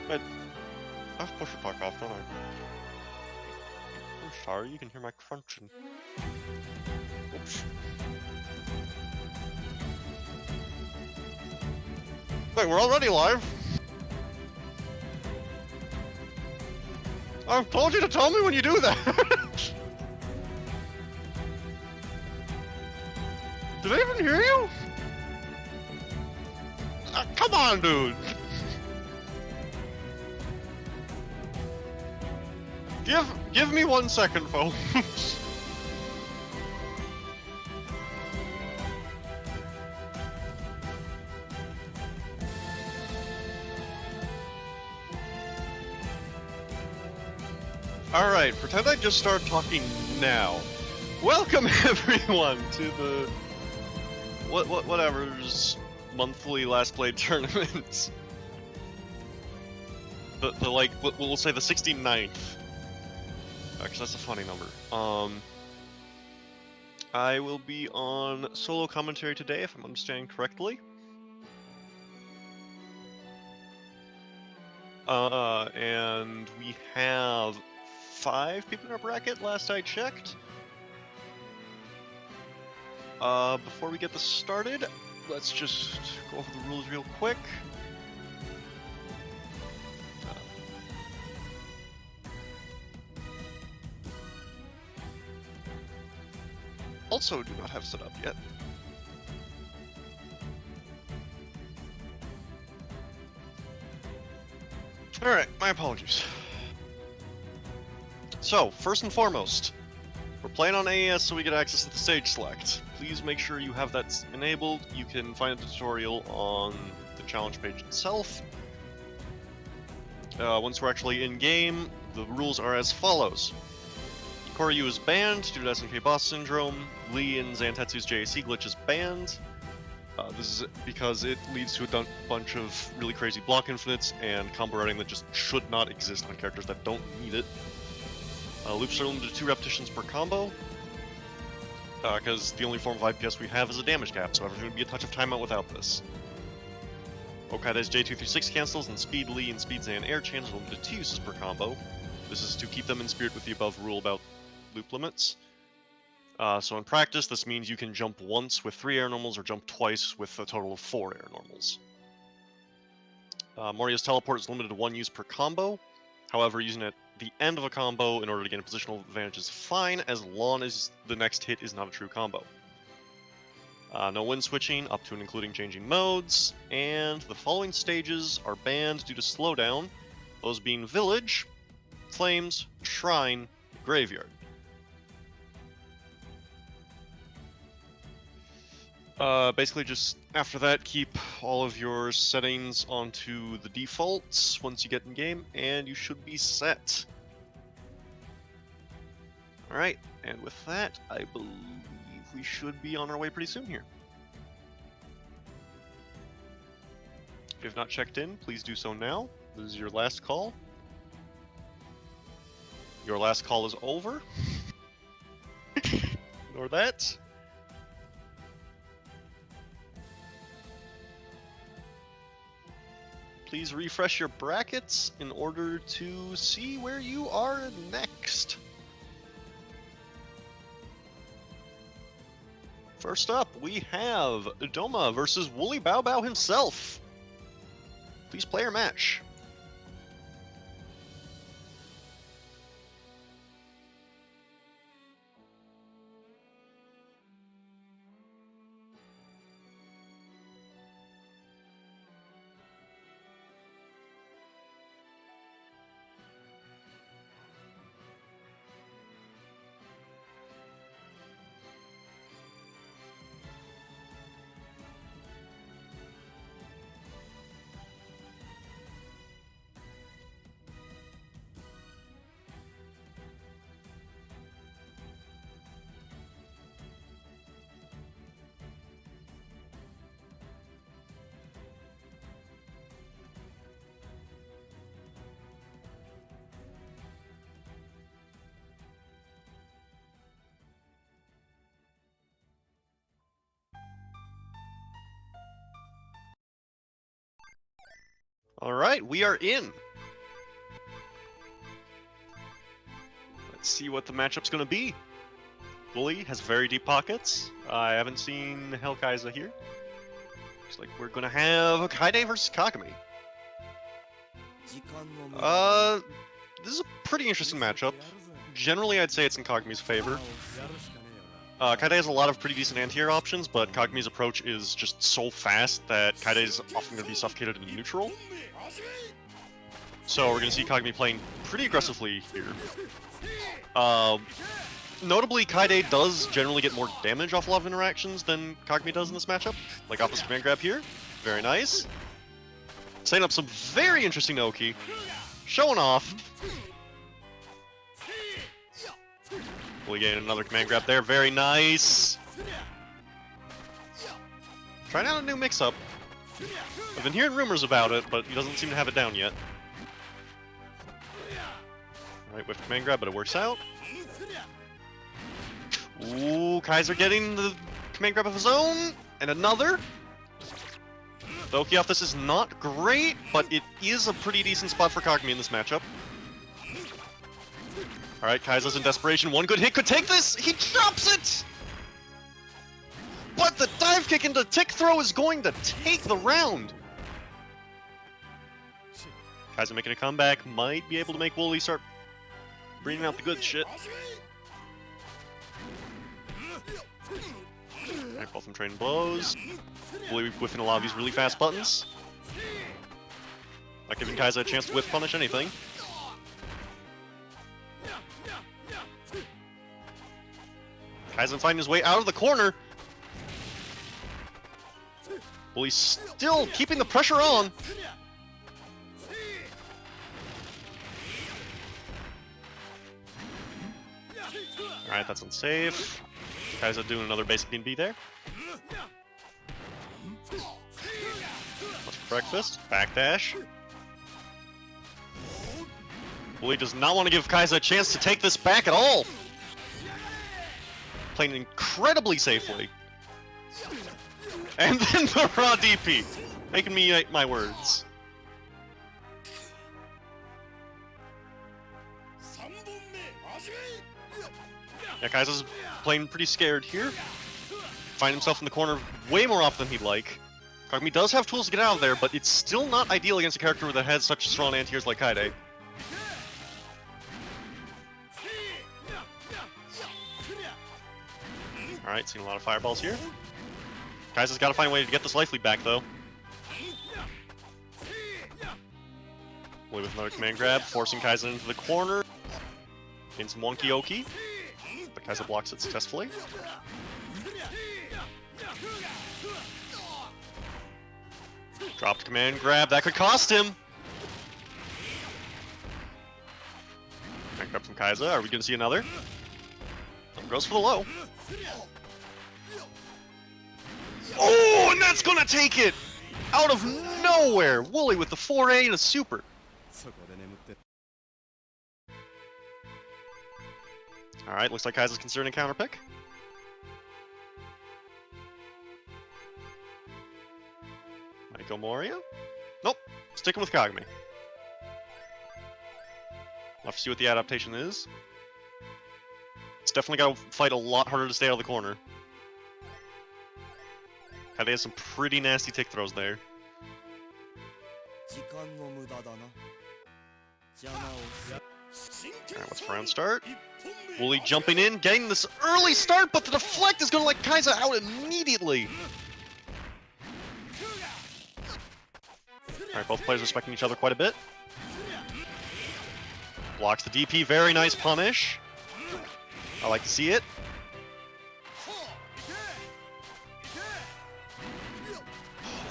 Wait, I've pushed the puck off, don't I? I'm sorry, you can hear my crunching. Oops. Wait, we're already live? I've told you to tell me when you do that! Did I even hear you? Come on, dude! Give me 1 second, folks. Alright, pretend I just start talking now. Welcome everyone to the whatever's monthly last play tournament. The like we'll say the 69th. Because that's a funny number. I will be on solo commentary today, if I'm understanding correctly. And we have 5 people in our bracket, last I checked. Before we get this started, let's just go over the rules real quick. Also do not have set up yet. Alright, my apologies. So, first and foremost, we're playing on AES so we get access to the stage select. Please make sure you have that enabled. You can find a tutorial on the challenge page itself. Once we're actually in-game, the rules are as follows. Koryu is banned due to SNK boss syndrome. Lee and Zantetsu's JAC glitch is banned. This is because it leads to a bunch of really crazy block infinites and combo routing that just should not exist on characters that don't need it. Loops are limited to 2 repetitions per combo, because the only form of IPS we have is a damage cap, so everything would be a touch of timeout without this. Okaida's J236 cancels, and Speed Lee and Speed Zan air chains are limited to 2 uses per combo. This is to keep them in spirit with the above rule about loop limits. So in practice, this means you can jump once with 3 air normals or jump twice with a total of 4 air normals. Moriya's teleport is limited to 1 use per combo. However, using it at the end of a combo in order to gain a positional advantage is fine, as long as the next hit is not a true combo. No wind switching, up to and including changing modes, and the following stages are banned due to slowdown, those being Village, Flames, Shrine, Graveyard. Basically just after that, keep all of your settings onto the defaults once you get in game, and you should be set. Alright, and with that, I believe we should be on our way pretty soon here. If you have not checked in, please do so now. This is your last call. Your last call is over. Ignore that. Please refresh your brackets in order to see where you are next. First up, we have Doma versus Wooly Bao Bao himself. Please play your match. Alright, we are in. Let's see what the matchup's gonna be. Wooly has very deep pockets. I haven't seen Hellkaiser here. Looks like we're gonna have Kaide versus Kagami. This is a pretty interesting matchup. Generally, I'd say it's in Kagami's favor. Kaide has a lot of pretty decent anti-air options, but Kagami's approach is just so fast that Kaide is often going to be suffocated in neutral. So we're going to see Kagami playing pretty aggressively here. Notably, Kaide does generally get more damage off a lot of interactions than Kagami does in this matchup. Like off this command grab here. Very nice. Setting up some very interesting Naoki. Showing off. We get another command grab there. Very nice. Trying out a new mix-up. I've been hearing rumors about it, but he doesn't seem to have it down yet. Alright, with command grab, but it works out. Ooh, Kaiser getting the command grab of his own. And another. The Oki off this is not great, but it is a pretty decent spot for Kagami in this matchup. Alright, Kaiser's in desperation. One good hit could take this! He drops it! But the dive kick into tick throw is going to take the round! Kaiser making a comeback. Might be able to make Wooly start bringing out the good shit. Alright, both of them trading blows. Wooly whiffing a lot of these really fast buttons. Not giving Kaiser a chance to whiff punish anything. Kaizen finding his way out of the corner. Well, he's still keeping the pressure on. Alright, that's unsafe. Kaizen doing another basic B&B there. What's for breakfast? Backdash. Wooly does not want to give Kaizen a chance to take this back at all. Playing incredibly safely. And then the raw DP. Making me eat my words. Yeah, Kaiser's playing pretty scared here. Find himself in the corner way more often than he'd like. Kagami does have tools to get out of there, but it's still not ideal against a character that has such strong anti-airs like Kaide. Alright, seeing a lot of fireballs here. Kaiser's got to find a way to get this life lead back, though. Wooly with another command grab, forcing Kaiser into the corner. Getting some wonky oki. But Kaiser blocks it successfully. Dropped command grab, that could cost him! Command grab from Kaiser, are we going to see another? Goes for the low. Oh, and that's gonna take it! Out of nowhere! Wooly with the 4A and a super. Alright, looks like Kaiser's considering a counter pick. Might go Moria? Nope, sticking with Kagami. We'll have to see what the adaptation is. It's definitely got to fight a lot harder to stay out of the corner. Kaide has some pretty nasty tick throws there. Alright, what's for round start? Wooly jumping in, getting this early start, but the deflect is going to let Kaiser out immediately. Alright, both players respecting each other quite a bit. Blocks the DP, very nice punish. I like to see it.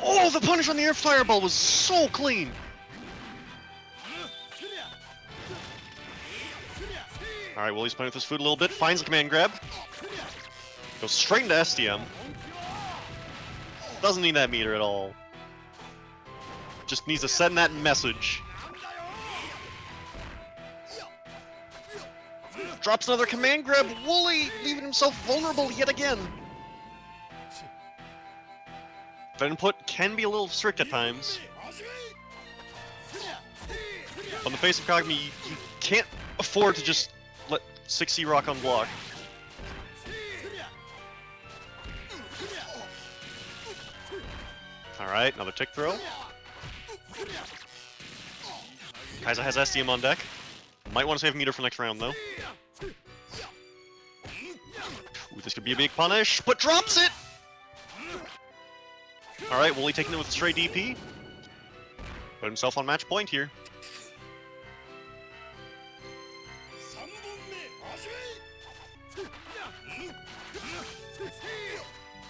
Oh, the punish on the air fireball was so clean! Alright, Wooly's playing with his food a little bit, finds the command grab. Goes straight into SDM. Doesn't need that meter at all. Just needs to send that message. Drops another command grab, Wooly leaving himself vulnerable yet again. That input can be a little strict at times. On the face of Kagami, you can't afford to just let 6C rock on block. Alright, another tick throw. Kaiser has SDM on deck. Might want to save meter for next round, though. Ooh, this could be a big punish, but drops it! Alright, Wooly taking it with a straight DP. Put himself on match point here.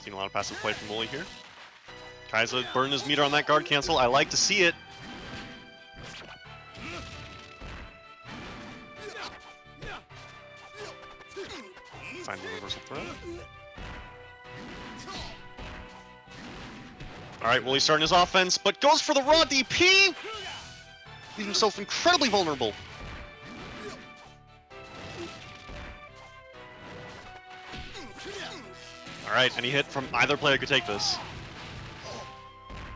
Seen a lot of passive play from Wooly here. Kaiser burned his meter on that guard cancel. I like to see it. Find the reversal throw. Alright, Wooly's starting his offense, but goes for the raw DP! Leaves himself incredibly vulnerable. Alright, any hit from either player could take this.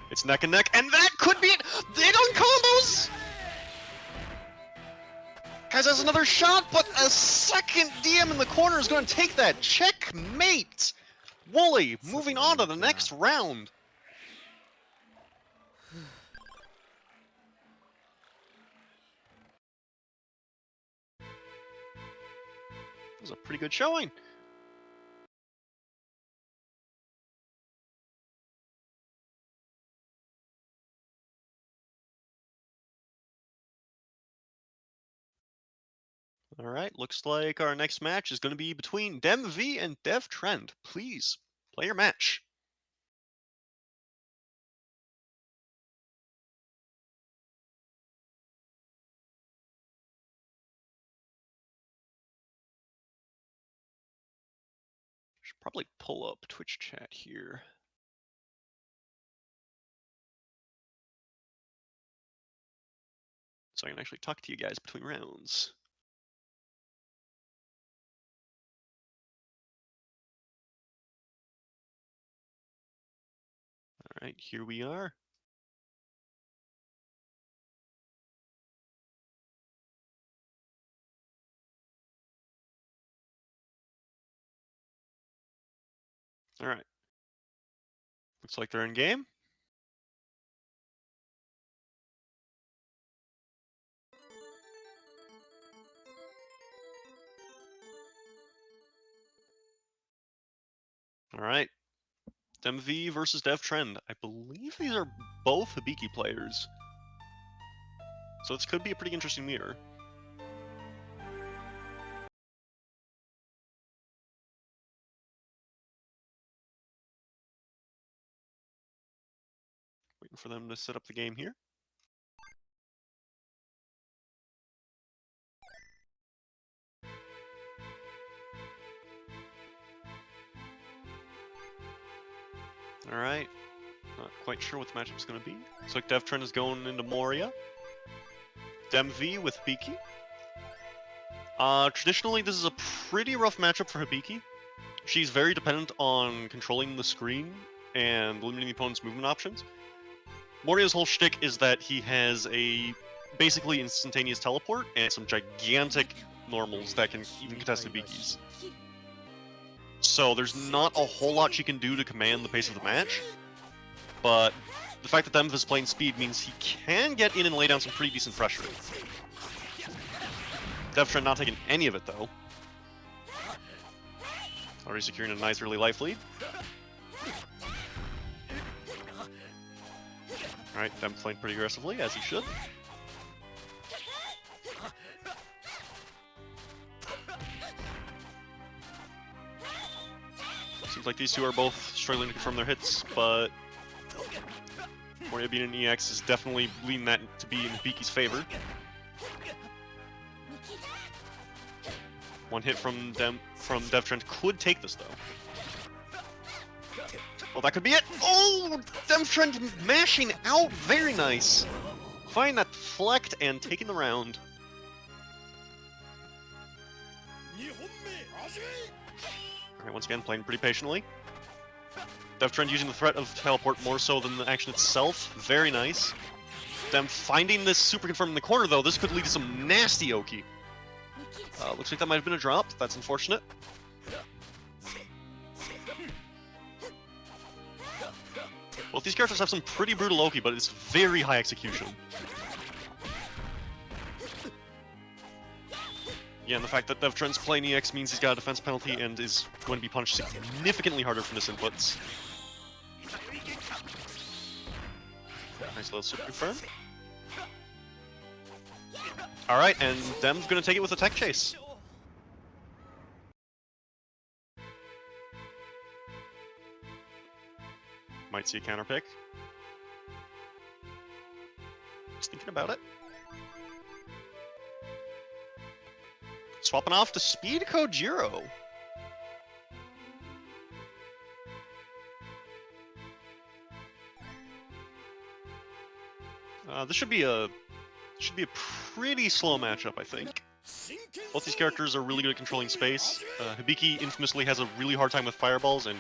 It's neck and neck, and that could be it! They don't combos! Guys, has another shot, but a second DM in the corner is going to take that. Checkmate! Wooly, moving on to the next round. That was a pretty good showing. Alright, looks like our next match is going to be between DemV and DevTrend. Please, play your match. Should probably pull up Twitch chat here. So I can actually talk to you guys between rounds. Alright, here we are. Alright. Looks like they're in game. Alright. DemV versus DevTrend. I believe these are both Hibiki players. So this could be a pretty interesting mirror. Waiting for them to set up the game here. Alright. Not quite sure what the matchup's going to be. Looks like DevTrend is going into Moria. DemV with Hibiki. Traditionally, this is a pretty rough matchup for Hibiki. She's very dependent on controlling the screen and limiting the opponent's movement options. Moria's whole shtick is that he has a basically instantaneous teleport and some gigantic normals that can even contest Hibiki's. So there's not a whole lot she can do to command the pace of the match, but the fact that DemV is playing speed means he can get in and lay down some pretty decent pressure. DevTrend not taking any of it though. Already securing a nice early life lead. Alright, DemV playing pretty aggressively, as he should. Seems like these two are both struggling to confirm their hits, but Moria being an EX is definitely leading that to be in Hibiki's favor. One hit from DevTrend could take this, though. Well, that could be it! Oh! DevTrend mashing out! Very nice! Finding that flect and taking the round. Alright, once again, playing pretty patiently. DevTrend using the threat of teleport more so than the action itself. Very nice. Them finding this super confirm in the corner, though, this could lead to some nasty Oki. Looks like that might have been a drop. That's unfortunate. Both these characters have some pretty brutal Loki, but it's very high execution. Yeah, and the fact that DevTrent's playing EX means he's got a defense penalty and is going to be punished significantly harder from his inputs. Nice little super confirm. Alright, and Dem's gonna take it with a tech chase. Might see a counter pick. Just thinking about it. Swapping off to Speed Kojiro. This should be a pretty slow matchup, I think. Both these characters are really good at controlling space. Hibiki infamously has a really hard time with fireballs, and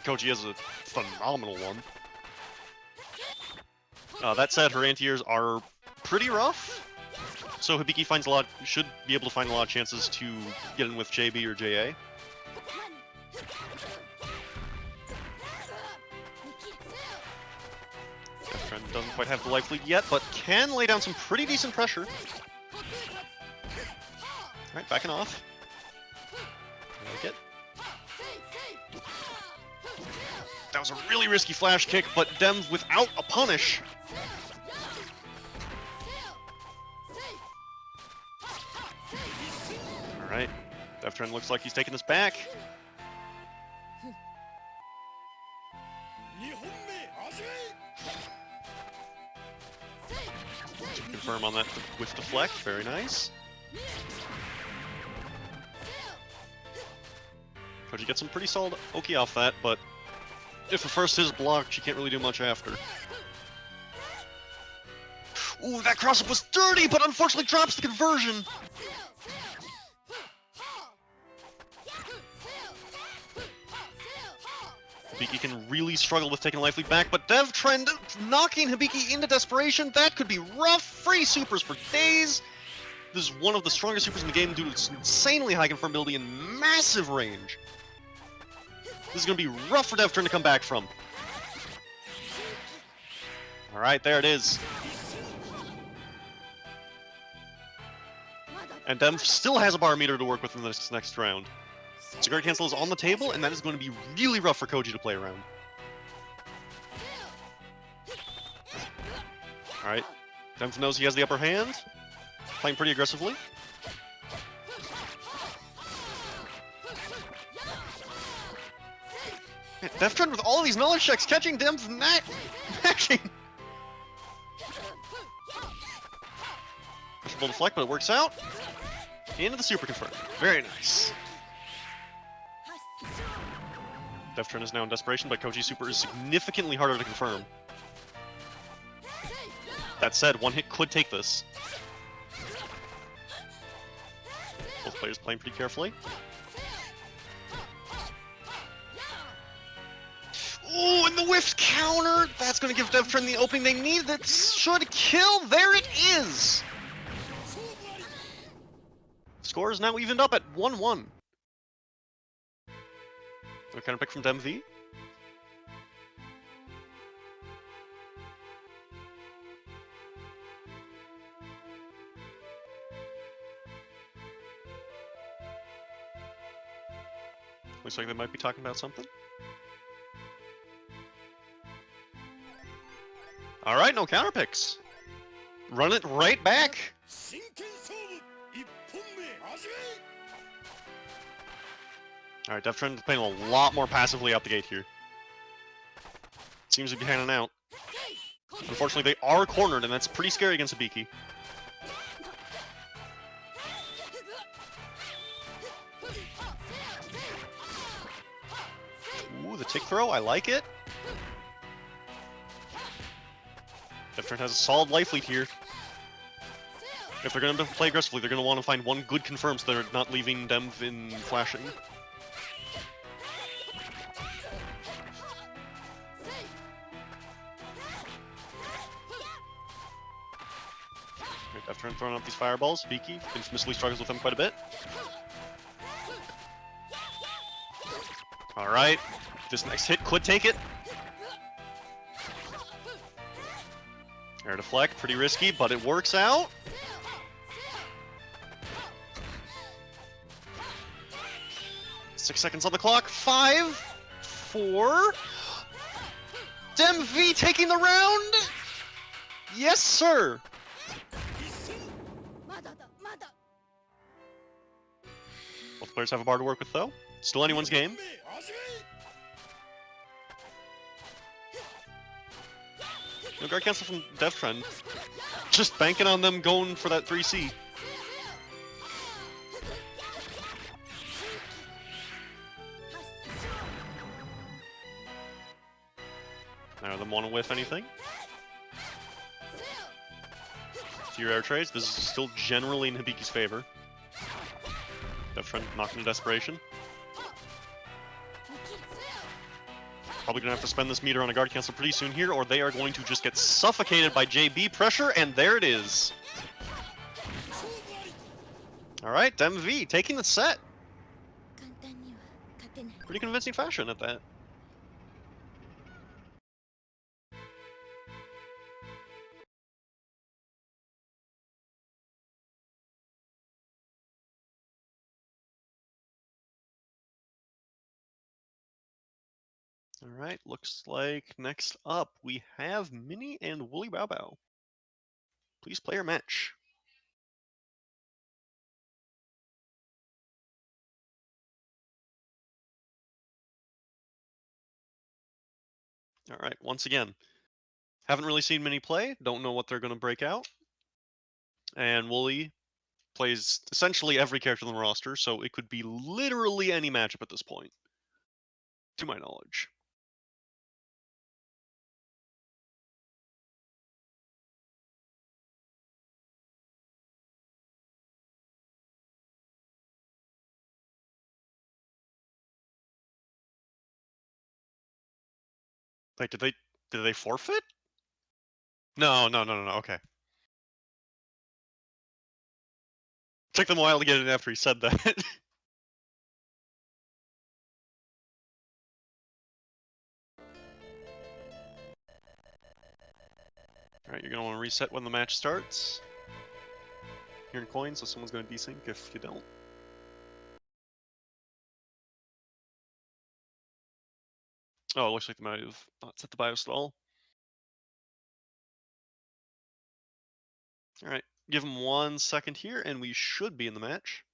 Koji has a phenomenal one. That said, her anti-airs are pretty rough, so Hibiki should be able to find a lot of chances to get in with JB or JA. DevTrent doesn't quite have the life lead yet, but can lay down some pretty decent pressure. Alright, backing off. I like it. That was a really risky flash kick, but Dem without a punish. Alright, DevTrent looks like he's taking this back. Confirm on that with deflect, very nice. Koji gets some pretty solid Oki off that, but if the first is blocked, she can't really do much after. Ooh, that cross-up was dirty, but unfortunately drops the conversion. Hibiki can really struggle with taking life lead back, but DevTrent knocking Hibiki into desperation. That could be rough. Free supers for days. This is one of the strongest supers in the game due to its insanely high confirmability and massive range. This is going to be rough for DevTrent to come back from. Alright, there it is. And Dem still has a bar meter to work with in this next round. Cigar cancel is on the table, and that is going to be really rough for Koji to play around. Alright, Dem knows he has the upper hand. Playing pretty aggressively. Man, DevTrent with all of these knowledge checks catching Dem matching. Pushable deflect, but it works out. Into the super confirm. Very nice. DevTrent is now in desperation, but Koji's super is significantly harder to confirm. That said, one hit could take this. Both players playing pretty carefully. Ooh, and the whiffed counter! That's going to give DevTrent the opening they need. That should kill. There it is! Score is now evened up at 1-1. No counter pick from Dem V. Looks like they might be talking about something. Alright, no counter picks. Run it right back. Alright, DevTrent playing a lot more passively out the gate here. Seems to be hanging out. Unfortunately, they are cornered, and that's pretty scary against Hibiki. Ooh, the tick throw, I like it. DevTrent has a solid life lead here. If they're going to play aggressively, they're going to want to find one good confirm so they're not leaving Dem in flashing. After throwing out these fireballs, Viki infamously struggles with them quite a bit. Alright, this next hit could take it. Air deflect, pretty risky, but it works out. Six seconds on the clock. 5, 4. Dem V taking the round. Yes, sir. Both players have a bar to work with, though. Still anyone's game. No guard cancel from Death Trend. Just banking on them going for that 3C. None of them want to whiff anything. Few air trades. This is still generally in Hibiki's favor. Death Trend knocked into desperation. Probably gonna have to spend this meter on a guard cancel pretty soon here, or they are going to just get suffocated by JB pressure, and there it is. Alright, Dem V taking the set. Pretty convincing fashion at that. Alright, looks like next up we have Minnie and Wooly Bao Bao. Please play your match. Alright, once again, haven't really seen Minnie play, don't know what they're going to break out. And Wooly plays essentially every character on the roster, so it could be literally any matchup at this point, to my knowledge. Like, did they forfeit? No, okay. Took them a while to get it after he said that. Alright, you're gonna want to reset when the match starts. You're in coins, so someone's gonna desync if you don't. Oh, it looks like they might have not set the BIOS at all. Alright, give them 1 second here, and we should be in the match.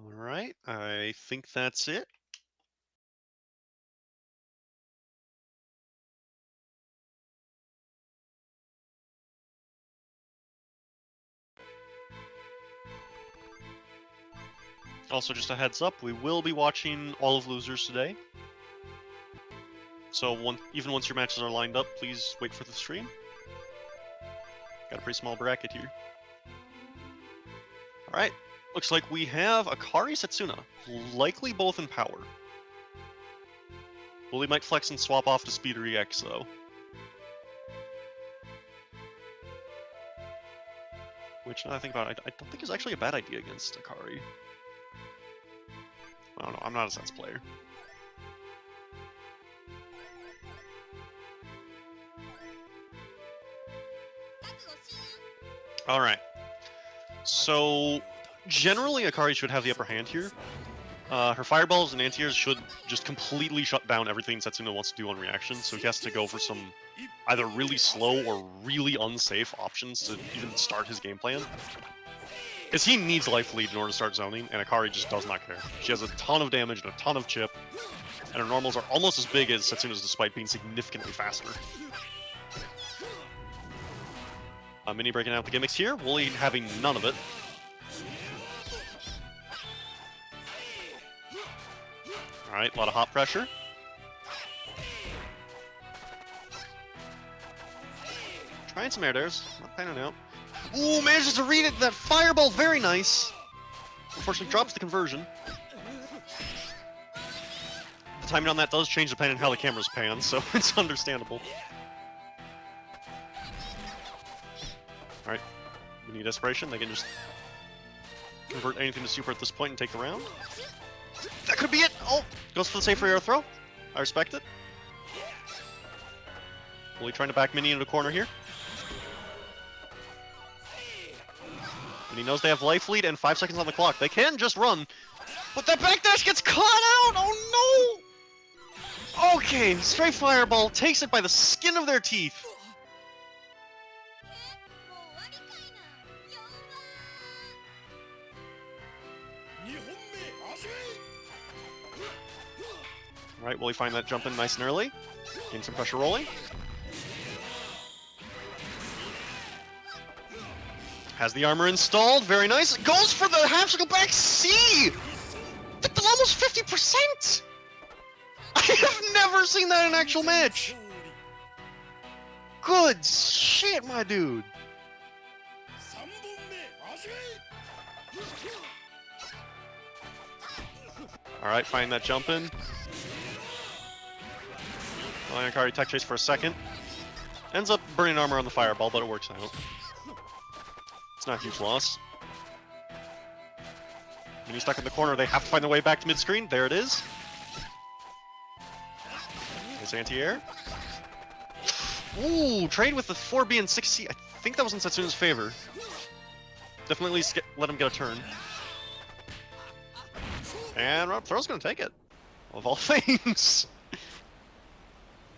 Alright, I think that's it. Also, just a heads up, we will be watching all of losers today. So even once your matches are lined up, please wait for the stream. Got a pretty small bracket here. Alright, looks like we have Akari Setsuna, likely both in power. Wooly might flex and swap off to Speed or EX though. Which, now that I think about it, I don't think is actually a bad idea against Akari. I don't know, I'm not a Sets player. Alright. So, generally Akari should have the upper hand here. Her fireballs and anti-airs should just completely shut down everything Setsuna wants to do on reaction, so he has to go for some either really slow or really unsafe options to even start his game plan. Because he needs life lead in order to start zoning, and Akari just does not care. She has a ton of damage and a ton of chip, and her normals are almost as big as Setsuna's despite being significantly faster. Minnie breaking out the gimmicks here, Wooly having none of it. Alright, a lot of hot pressure. Trying some air dares. Not panning out. Ooh, manages to read it. That fireball, very nice. Unfortunately, drops the conversion. The timing on that does change depending on how the camera's panned, so it's understandable. Alright, we need desperation. They can just convert anything to super at this point and take the round. That could be it! Oh! Goes for the safe air throw. I respect it. Fully trying to back Minnie into the corner here. And he knows they have life lead and 5 seconds on the clock. They can just run. But that backdash gets caught out! Oh no! Okay, straight fireball takes it by the skin of their teeth. Alright, will he find that jump in nice and early? Gain some pressure rolling. Has the armor installed, very nice. Goes for the half circle back C! That's almost 50%! I have never seen that in an actual match! Good shit, my dude! Alright, find that jump in. Akari tech chase for a second. Ends up burning armor on the fireball, but it works out. It's not a huge loss. When he's stuck in the corner, they have to find their way back to mid-screen. There it is. There's anti-air. Ooh, trade with the 4B and 6C. I think that was in Setsuna's favor. Definitely let him get a turn. And Rob Throw's gonna take it. Of all things.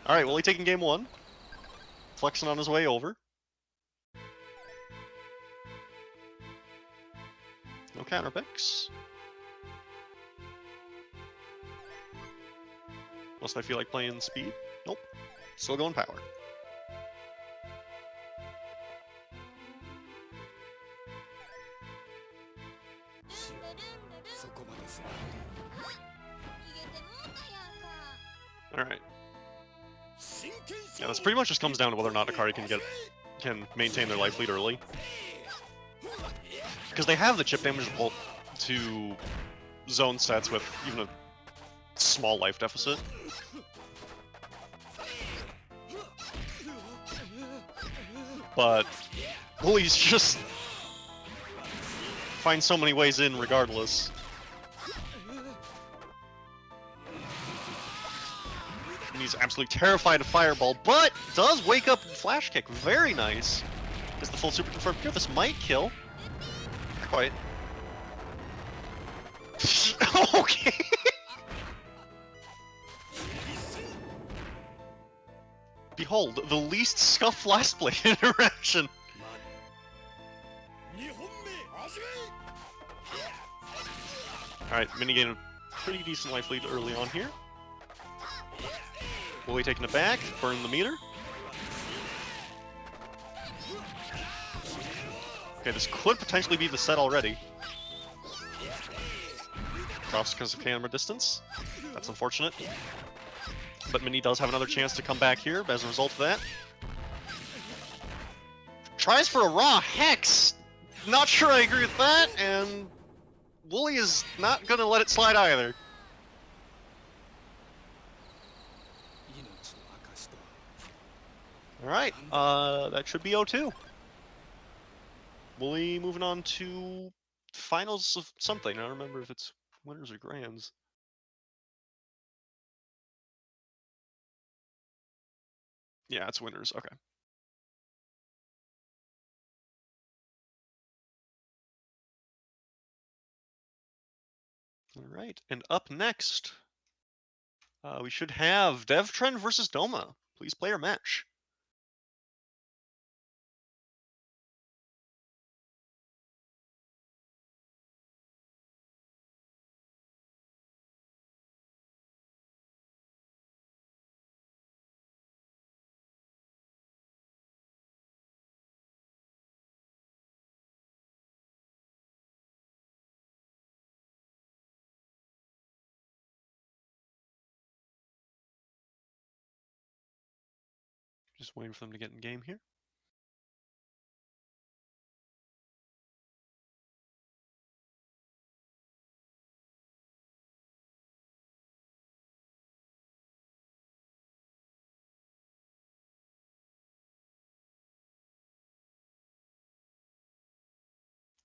Alright, well, he's taking game 1. Flexing on his way over. No counter picks. Unless I feel like playing speed. Nope. Still going power. Alright. Yeah, this pretty much just comes down to whether or not Akari can maintain their life lead early. Because they have the chip damage to zone sets with even a small life deficit. But Bullies just find so many ways in regardless. And he's absolutely terrified of Fireball, but does wake up and Flash Kick. Very nice. Is the full super confirmed here? This might kill. Not quite. Okay. Behold, the least scuffed last blade interaction. Alright, minigain a pretty decent life lead early on here. Bully taking it back, burn the meter. Okay, this could potentially be the set already. Drops because of camera distance. That's unfortunate. But Minnie does have another chance to come back here as a result of that. Tries for a raw Hex! Not sure I agree with that, and Wooly is not gonna let it slide either. Alright, that should be 0-2. Wooly moving on to finals of something. I don't remember if it's winners or grands. Yeah, it's winners, okay. Alright, and up next, we should have DevTrend versus Doma. Please play your match. Just waiting for them to get in game here.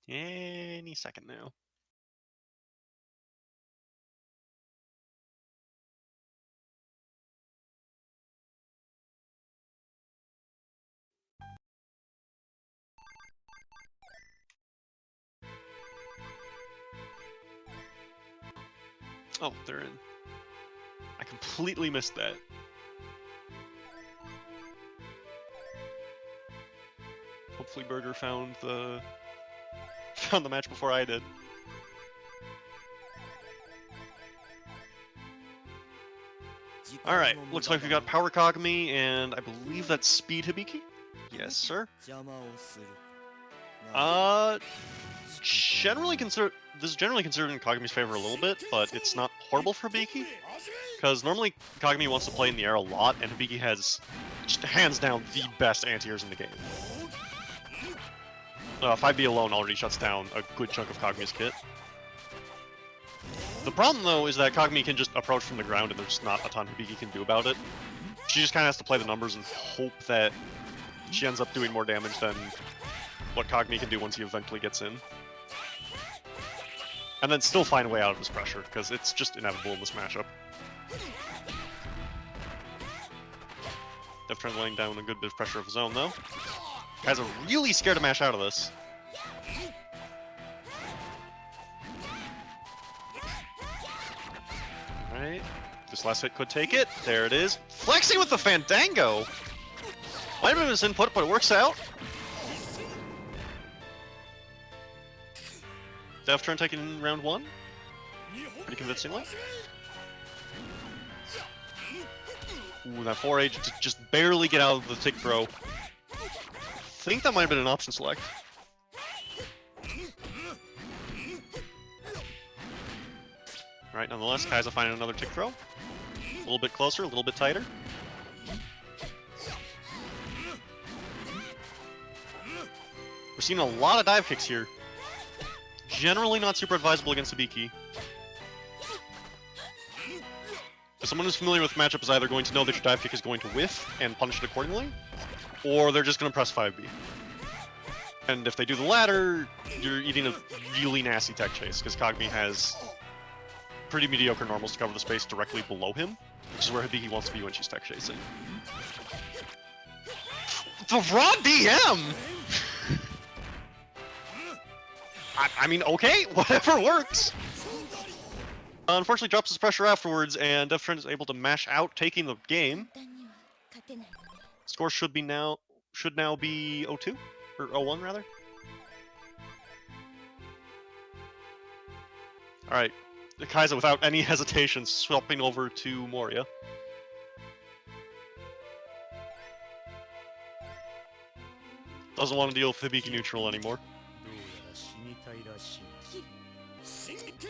Any second now. Oh, they're in. I completely missed that. Hopefully Burger found the match before I did. Alright, looks like we got Power Kagami, and I believe that's Speed Hibiki? Yes, sir. Generally this is generally considered in Kagami's favor a little bit, but it's not horrible for Hibiki. Because normally Kagami wants to play in the air a lot, and Hibiki has, just hands down, the best anti-airs in the game. 5B alone already shuts down a good chunk of Kagami's kit. The problem, though, is that Kagami can just approach from the ground, and there's not a ton Hibiki can do about it. She just kind of has to play the numbers and hope that she ends up doing more damage than what Kagami can do once he eventually gets in. And then still find a way out of his pressure, because it's just inevitable in this matchup. Deftren laying down a good bit of pressure of his own, though. Guys are really scared to mash out of this. Alright, this last hit could take it. There it is. Flexing with the Fandango! Might have been his input, but it works out. Deftren taking round 1. Pretty convincingly. Ooh, that 4A to just barely get out of the tick throw. I think that might have been an option select. Alright, nonetheless, Kaiza finding another tick throw. A little bit closer, a little bit tighter. We're seeing a lot of dive kicks here. Generally not super advisable against Hibiki. So someone who's familiar with the matchup is either going to know that your dive kick is going to whiff and punish it accordingly, or they're just going to press 5B. And if they do the latter, you're eating a really nasty tech chase, because Kagami has pretty mediocre normals to cover the space directly below him, which is where Hibiki wants to be when she's tech chasing. The raw DM! I mean, okay, whatever works. Unfortunately, drops his pressure afterwards, and Deftren is able to mash out, taking the game. Score should now be 0-2 or 0-1 rather. All right, Kaiza without any hesitation swapping over to Moria. Doesn't want to deal with Hibiki neutral anymore.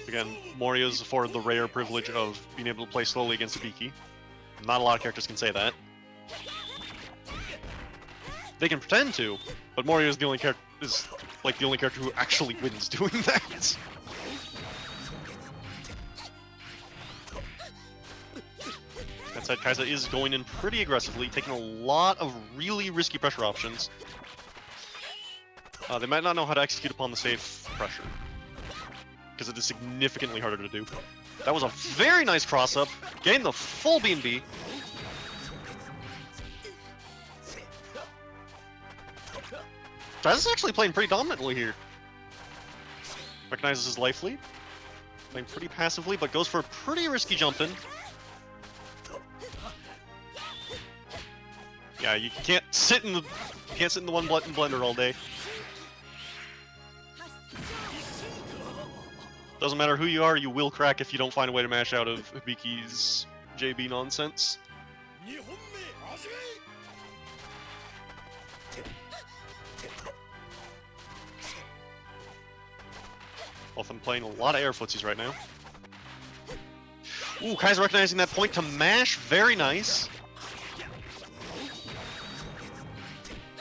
Again, Moria's afforded the rare privilege of being able to play slowly against Hibiki. Not a lot of characters can say that. They can pretend to, but Moria is the only character who actually wins doing that. That said, Kaiza is going in pretty aggressively, taking a lot of really risky pressure options. They might not know how to execute upon the safe pressure, because it is significantly harder to do. That was a very nice cross-up, getting the full B&B. Kaiza's actually playing pretty dominantly here. Recognizes his life lead. Playing pretty passively, but goes for a pretty risky jump in. Yeah, you can't sit in the one button blender all day. Doesn't matter who you are, you will crack if you don't find a way to mash out of Hibiki's JB nonsense. Both of them playing a lot of air footsies right now. Ooh, Kai's recognizing that point to mash. Very nice.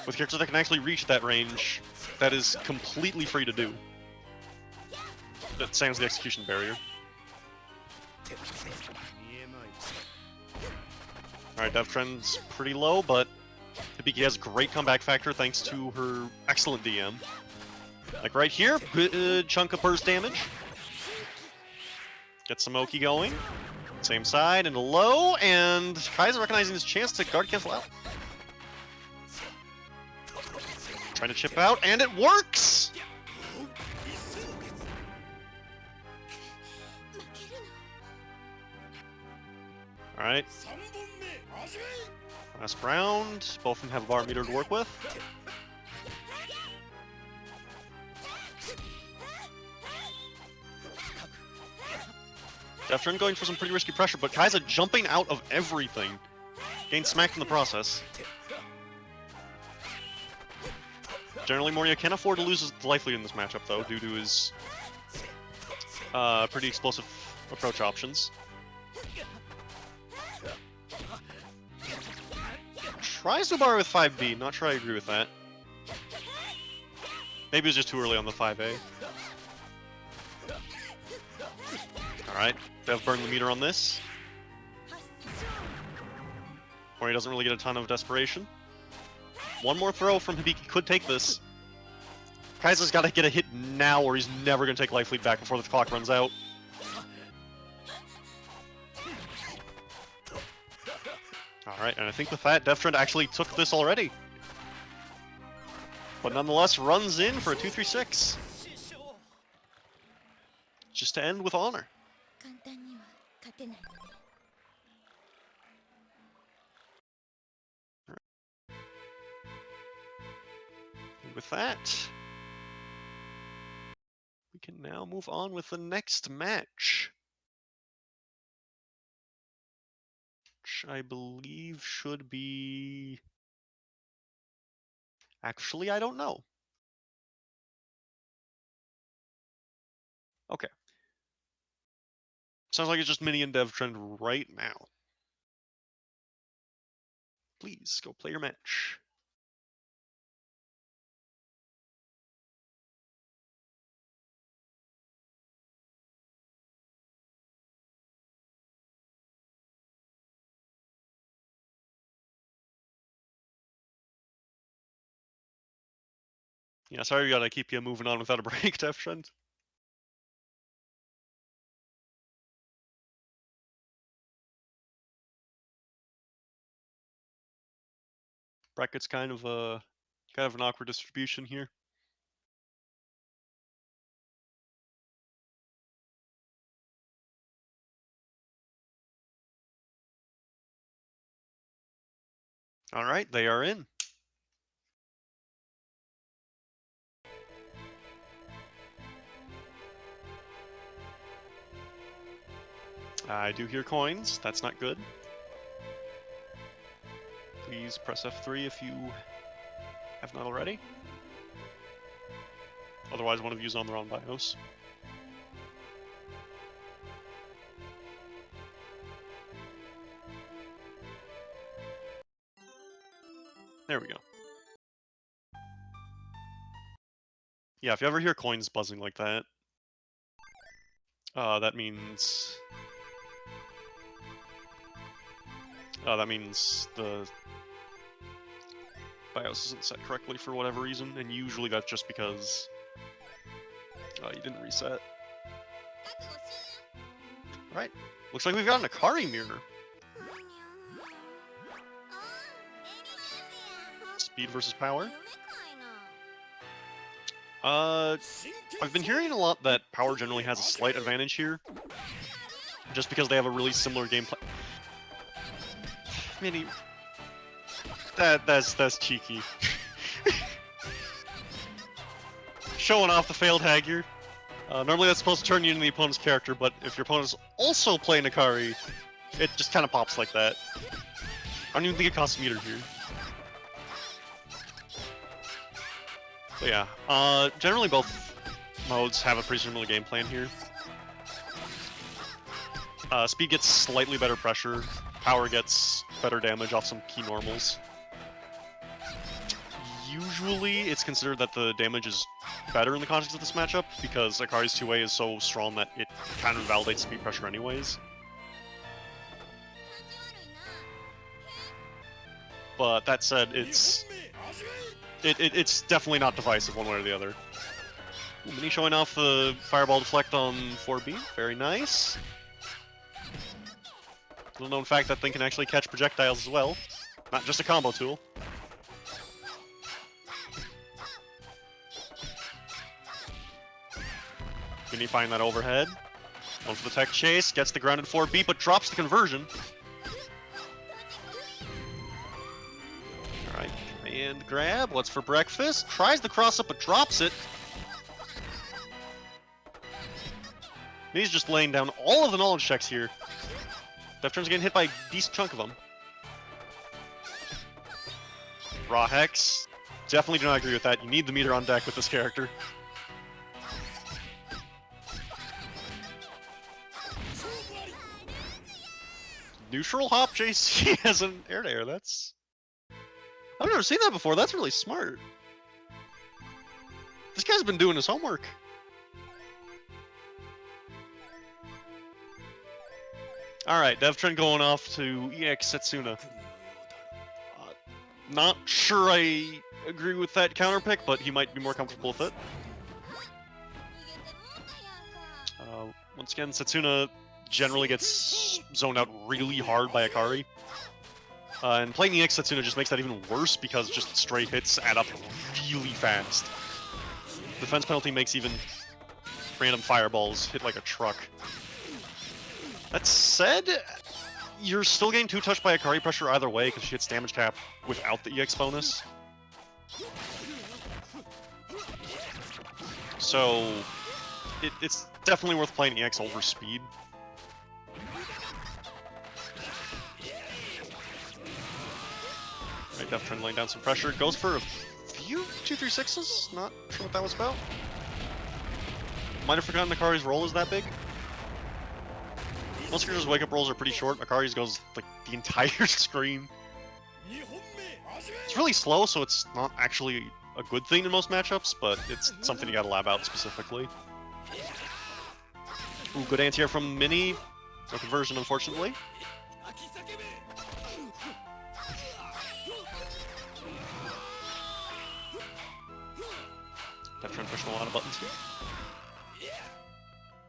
With characters that can actually reach that range, that is completely free to do. That sans the execution barrier. Alright, Deftren's pretty low, but Hibiki has great comeback factor thanks to her excellent DM. Like right here, good chunk of burst damage. Get some Oki going. Same side, and low, and Kai's recognizing his chance to guard cancel out. Trying to chip out, and it works! Alright. Last round. Both of them have a bar meter to work with. Deftron going for some pretty risky pressure, but Kai's jumping out of everything. Gained smacked in the process. Generally, Moria can afford to lose his life lead in this matchup, though, due to his pretty explosive approach options. Tries to bar with 5B, not sure I agree with that. Maybe it was just too early on the 5A. Alright, Dev burned the meter on this. Moria doesn't really get a ton of desperation. One more throw from Hibiki could take this. Kaiser's got to get a hit now or he's never going to take life lead back before the clock runs out. Alright, and I think with that, Deftron actually took this already. But nonetheless, runs in for a 2-3-6. Just to end with honor. And with that, we can now move on with the next match. Which I believe should be... Actually, I don't know. Okay. Sounds like it's just Mini and Dev trend right now. Please, go play your match. Yeah, sorry we gotta keep you moving on without a break, Dev trend. Bracket's kind of an awkward distribution here. Alright, they are in. I do hear coins, that's not good. Please press F3 if you have not already. Otherwise, one of you is on the wrong BIOS. There we go. Yeah, if you ever hear coins buzzing like that, that means the BIOS isn't set correctly for whatever reason, and usually that's just because you didn't reset. Alright, looks like we've got an Akari mirror. Speed versus power. I've been hearing a lot that power generally has a slight advantage here, just because they have a really similar gameplay. Mini, that's cheeky. Showing off the failed hag here. Normally that's supposed to turn you into the opponent's character, but if your opponent is also playing Akari, it just kind of pops like that. I don't even think it costs a meter here. But yeah, generally both modes have a pretty similar game plan here. Speed gets slightly better pressure, power gets better damage off some key normals. Usually it's considered that the damage is better in the context of this matchup, because Akari's 2A is so strong that it kind of invalidates speed pressure anyways. But that said, it's definitely not divisive one way or the other. Ooh, Mini showing off the Fireball Deflect on 4B. Very nice. Little known fact, that thing can actually catch projectiles as well. Not just a combo tool. Mini find that overhead. Going for the tech chase, gets the grounded 4B, but drops the conversion. Alright, command grab. What's for breakfast? Tries the cross up, but drops it. He's just laying down all of the knowledge checks here. Defturn's getting hit by a decent chunk of them. Raw Hex. Definitely do not agree with that. You need the meter on deck with this character. Neutral hop JC as an air-to-air. That's... I've never seen that before. That's really smart. This guy's been doing his homework. Alright, Devtrin going off to EX Setsuna. Not sure I agree with that counter pick, but he might be more comfortable with it. Once again, Setsuna generally gets zoned out really hard by Akari. And playing EX Setsuna just makes that even worse because just straight hits add up really fast. Defense penalty makes even random fireballs hit like a truck. That said, you're still getting 2-touched by Akari pressure either way because she hits damage cap without the EX bonus. So, it's definitely worth playing EX over speed. Right, Devtrin laying down some pressure. Goes for a few 2-3-6s? Not sure what that was about. Might have forgotten Akari's roll is that big. Most characters' wake-up rolls are pretty short. Akari's goes, like, the entire screen. It's really slow, so it's not actually a good thing in most matchups, but it's something you gotta lab out specifically. Ooh, good anti-air from Mini. No conversion, unfortunately. Devtrin pushing a lot of buttons here.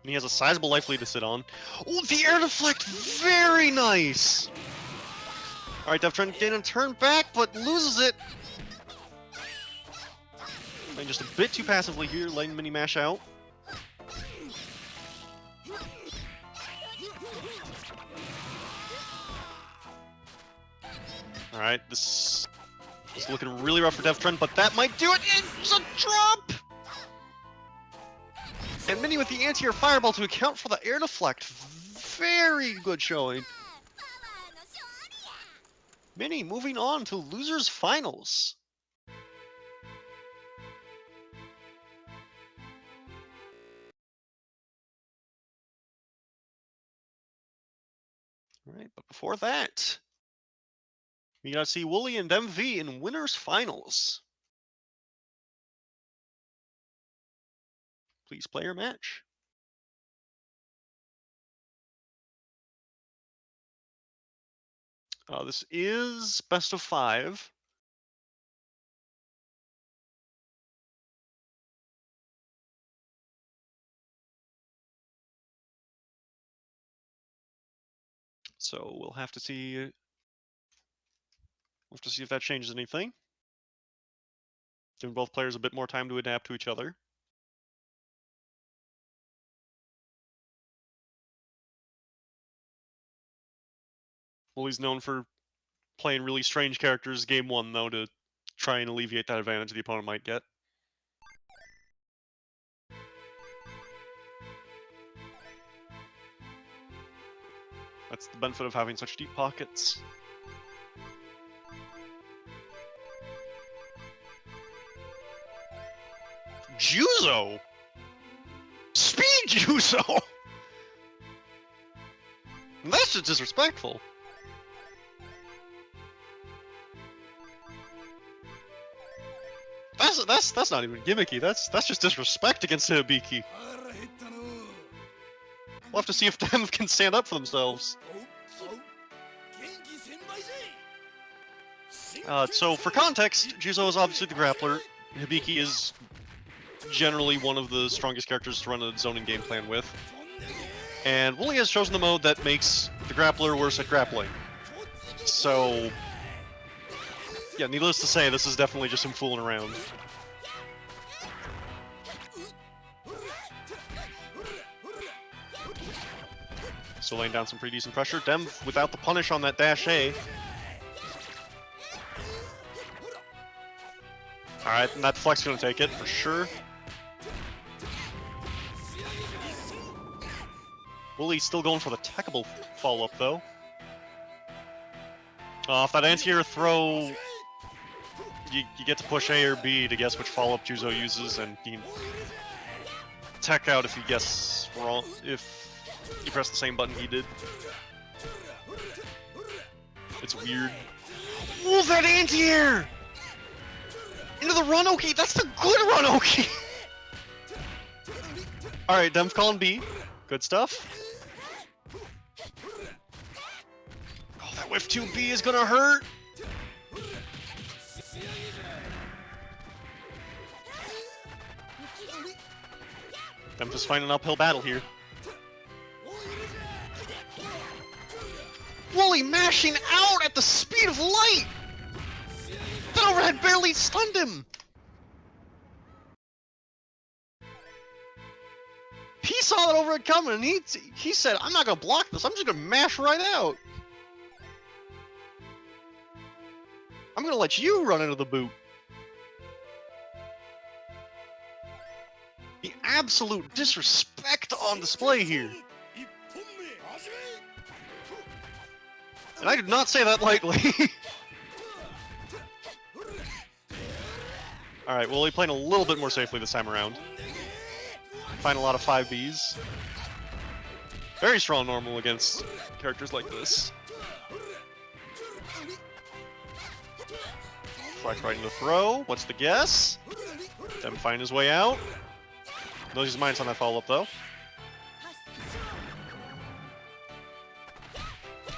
And he has a sizable life lead to sit on. Oh, the air deflect! Very nice! Alright, Devtrin getting a turn back, but loses it. Playing just a bit too passively here, letting Mini mash out. Alright, this is looking really rough for Devtrin, but that might do it! It's a drop! And Mini with the anti-air fireball to account for the air deflect. Very good showing. Mini moving on to losers finals. Alright, but before that, we gotta see Wooly and MV in winners finals. Please play your match. This is best of 5. So we'll have to see. We'll have to see if that changes anything. Giving both players a bit more time to adapt to each other. Wooly's known for playing really strange characters game 1, though, to try and alleviate that advantage the opponent might get. That's the benefit of having such deep pockets. Juzo! Speed Juzo! That's just disrespectful. That's not even gimmicky. That's just disrespect against Hibiki. We'll have to see if them can stand up for themselves. So for context, Juzo is obviously the grappler. Hibiki is generally one of the strongest characters to run a zoning game plan with. And Wooly has chosen the mode that makes the grappler worse at grappling. So, yeah, needless to say, this is definitely just him fooling around. So laying down some pretty decent pressure. Dem without the punish on that dash A. Alright, and that flex gonna take it, for sure. Wooly's still going for the techable follow-up, though. Off that anti-air throw, you get to push A or B to guess which follow-up Juzo uses, and you can tech out if you guess wrong, if you press the same button he did. It's weird. Oh, that anti-air! Into the run Oki! That's the good run Oki! Alright, Dem's calling B. Good stuff. Oh, that whiff 2B is gonna hurt! Dem just fighting an uphill battle here. Wooly mashing out at the speed of light! That overhead barely stunned him! He saw that overhead coming and he said, I'm not gonna block this, I'm just gonna mash right out! I'm gonna let you run into the boot. The absolute disrespect on display here. And I did not say that lightly. Alright, Wooly playing a little bit more safely this time around. Find a lot of 5Bs. Very strong normal against characters like this. Flex right into throw. What's the guess? Dem find his way out. Knows he's minus on that follow-up though.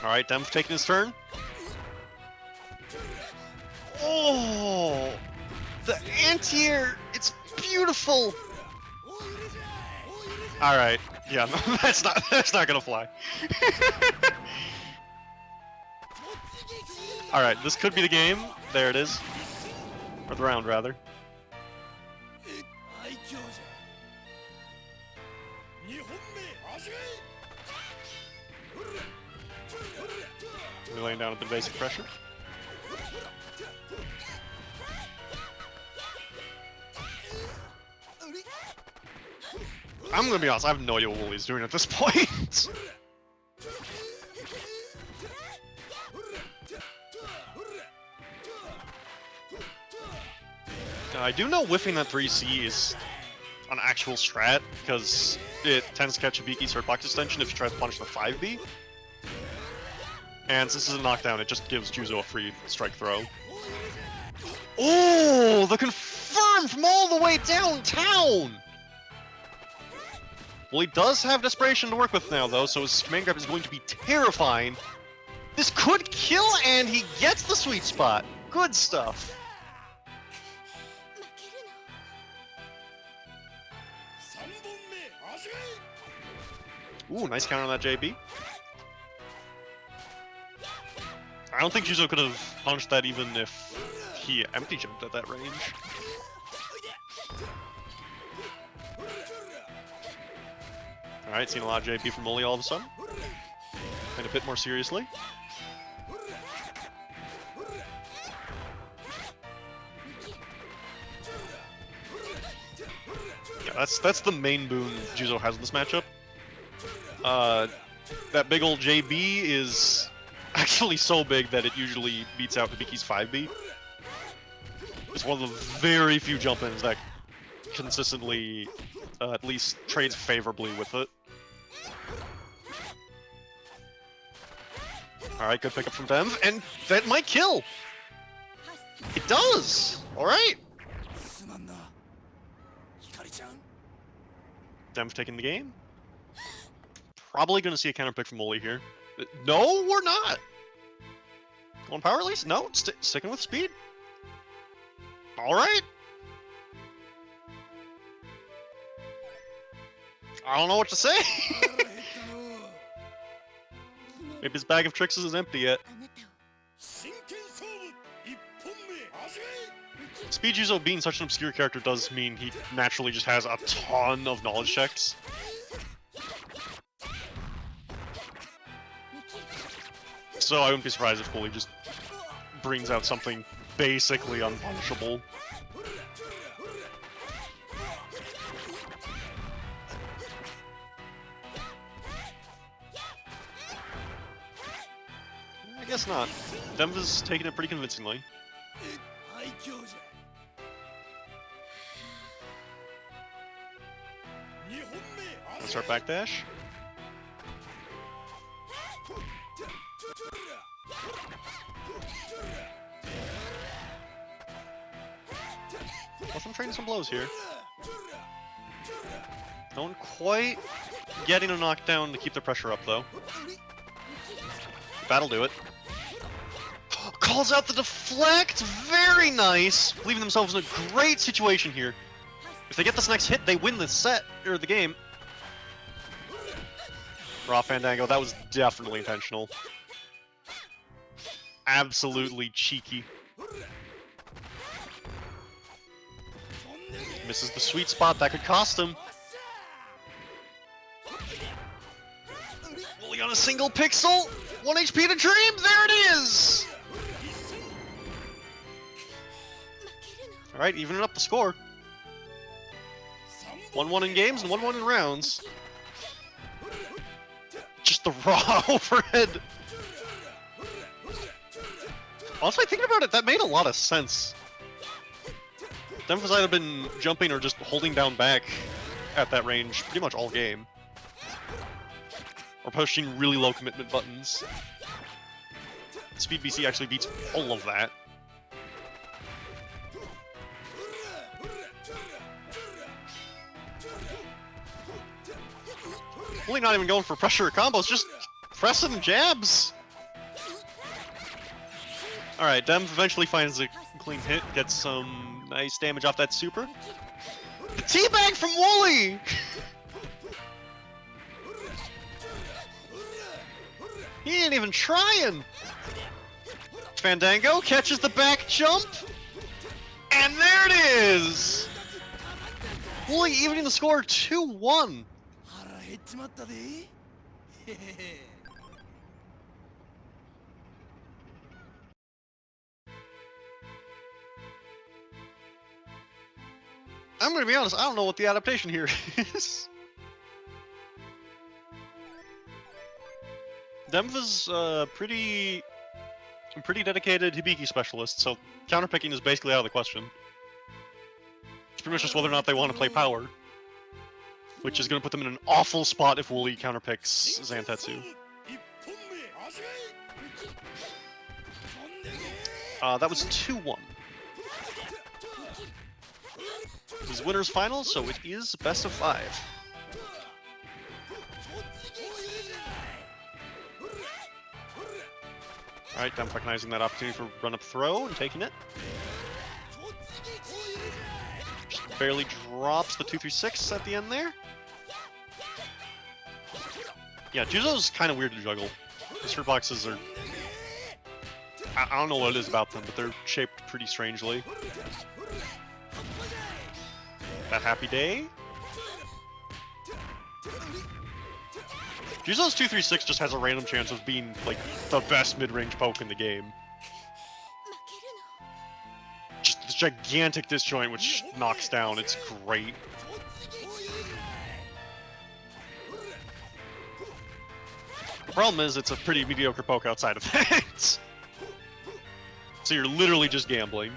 Alright, Dem's taking his turn. Oh! The anti-air! It's beautiful! Alright, yeah, no, that's not gonna fly. Alright, this could be the game. There it is. Or the round, rather. We're laying down a bit of basic pressure. I'm gonna be honest, I have no idea what Wooly's doing at this point. I do know whiffing that 3C is an actual strat, because it tends to catch a Biki's hurt box extension if you try to punish the 5B. And since this is a knockdown, it just gives Juzo a free strike throw. Oh, the confirm from all the way downtown! Well, he does have Desperation to work with now, though, so his command grab is going to be terrifying. This could kill, and he gets the sweet spot. Good stuff. Ooh, nice counter on that JB. I don't think Juzo could have punched that even if he empty jumped at that range. Alright, seeing a lot of JP from Wooly all of a sudden. And a bit more seriously. Yeah, that's the main boon Juzo has in this matchup. That big old JB is actually so big that it usually beats out Hibiki's 5B. It's one of the very few jump-ins that consistently at least trades favorably with it. Alright, good pickup from Dem, and that might kill! It does! Alright! Dem's taking the game. Probably gonna see a counter pick from Wooly here. No, we're not! On power release? No, sticking with speed. Alright! I don't know what to say. Maybe his bag of tricks isn't empty yet. Speed Juzo being such an obscure character does mean he naturally just has a ton of knowledge checks. So I wouldn't be surprised if Fully just brings out something basically unpunishable. I guess not. Demva's taking it pretty convincingly. Let's start backdash. Plus I'm trading some blows here. No one quite getting a knockdown to keep the pressure up though. That'll do it. Calls out the deflect! Very nice! Leaving themselves in a great situation here. If they get this next hit, they win the set, or the game. Raw Fandango, that was definitely intentional. Absolutely cheeky. Misses the sweet spot, that could cost him. Only on a single pixel! 1 HP to Dream, there it is! Alright, evening up the score. 1-1 in games and 1-1 in rounds. Just the raw overhead. Honestly, thinking about it, that made a lot of sense. Demva's either been jumping or just holding down back at that range pretty much all game. Or pushing really low commitment buttons. Speed BC actually beats all of that. Really not even going for pressure or combos, just pressing jabs. Alright, Dem eventually finds a clean hit, gets some nice damage off that super. The teabag from Wooly! He ain't even trying! Fandango catches the back jump! And there it is! Wooly evening the score 2-1. I'm gonna be honest, I don't know what the adaptation here is. Demva's pretty dedicated Hibiki specialist, so counterpicking is basically out of the question. It's pretty much just whether or not they want to play power. Which is going to put them in an awful spot if Wooly counterpicks Zantetsu. That was 2-1. This is winner's final, so it is best of 5. Alright, Dem recognizing that opportunity for run-up throw and taking it. Just barely drops the 2-3-6 at the end there. Yeah, Juzo's kind of weird to juggle. His fruit boxes are... I don't know what it is about them, but they're shaped pretty strangely. That happy day? Juzo's 2-3-6 just has a random chance of being, like, the best mid-range poke in the game. Just this gigantic disjoint which knocks down, it's great. The problem is, it's a pretty mediocre poke outside of that. So you're literally just gambling.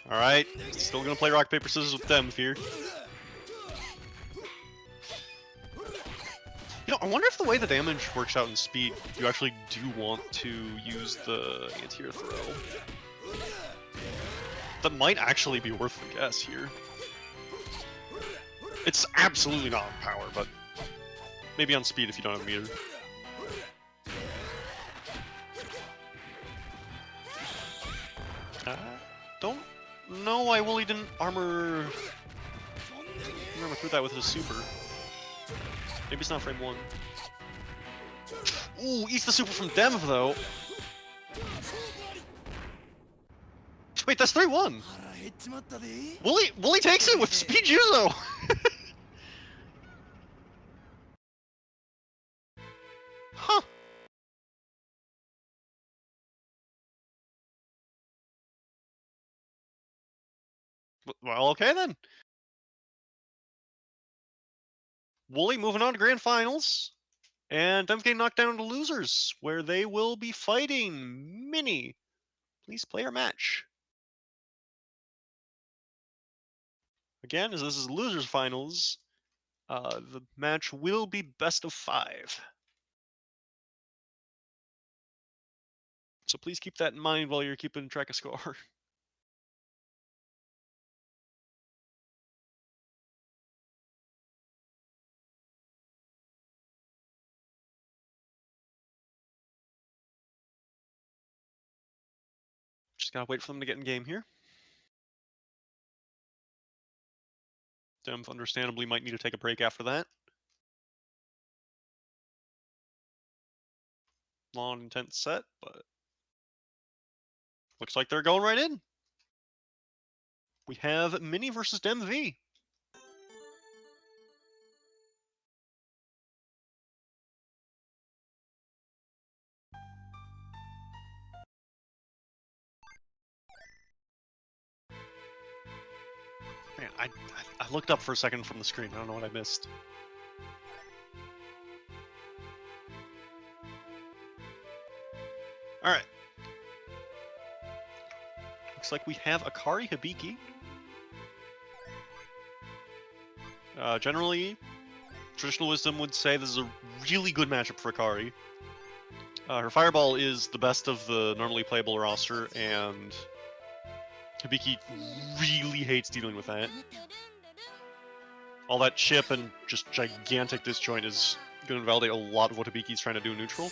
Alright, still gonna play rock, paper, scissors with them here. You know, I wonder if the way the damage works out in speed, you actually do want to use the anti-air throw. That might actually be worth the guess here. It's absolutely not on power, but maybe on speed if you don't have a meter. know why Wooly didn't armor through that with his super. Maybe it's not frame 1. Ooh, eats the super from Dev, though. Wait, that's 3-1. Wooly takes it with Speed Juzo! Huh. Well, okay then. Wooly moving on to Grand Finals. And Dem's getting knocked down to losers, where they will be fighting Mini. Please play your match. Again, as this is losers finals, the match will be best of 5. So please keep that in mind while you're keeping track of score. Just gotta wait for them to get in game here. Dem understandably might need to take a break after that. Long, intense set, but looks like they're going right in. We have Mini versus Dem V. Man, I looked up for a second from the screen. I don't know what I missed. Alright. Looks like we have Akari Hibiki. Generally, traditional wisdom would say this is a really good matchup for Akari. Her Fireball is the best of the normally playable roster, and Hibiki really hates dealing with that. All that chip and just gigantic disjoint is going to invalidate a lot of what Hibiki's trying to do neutral.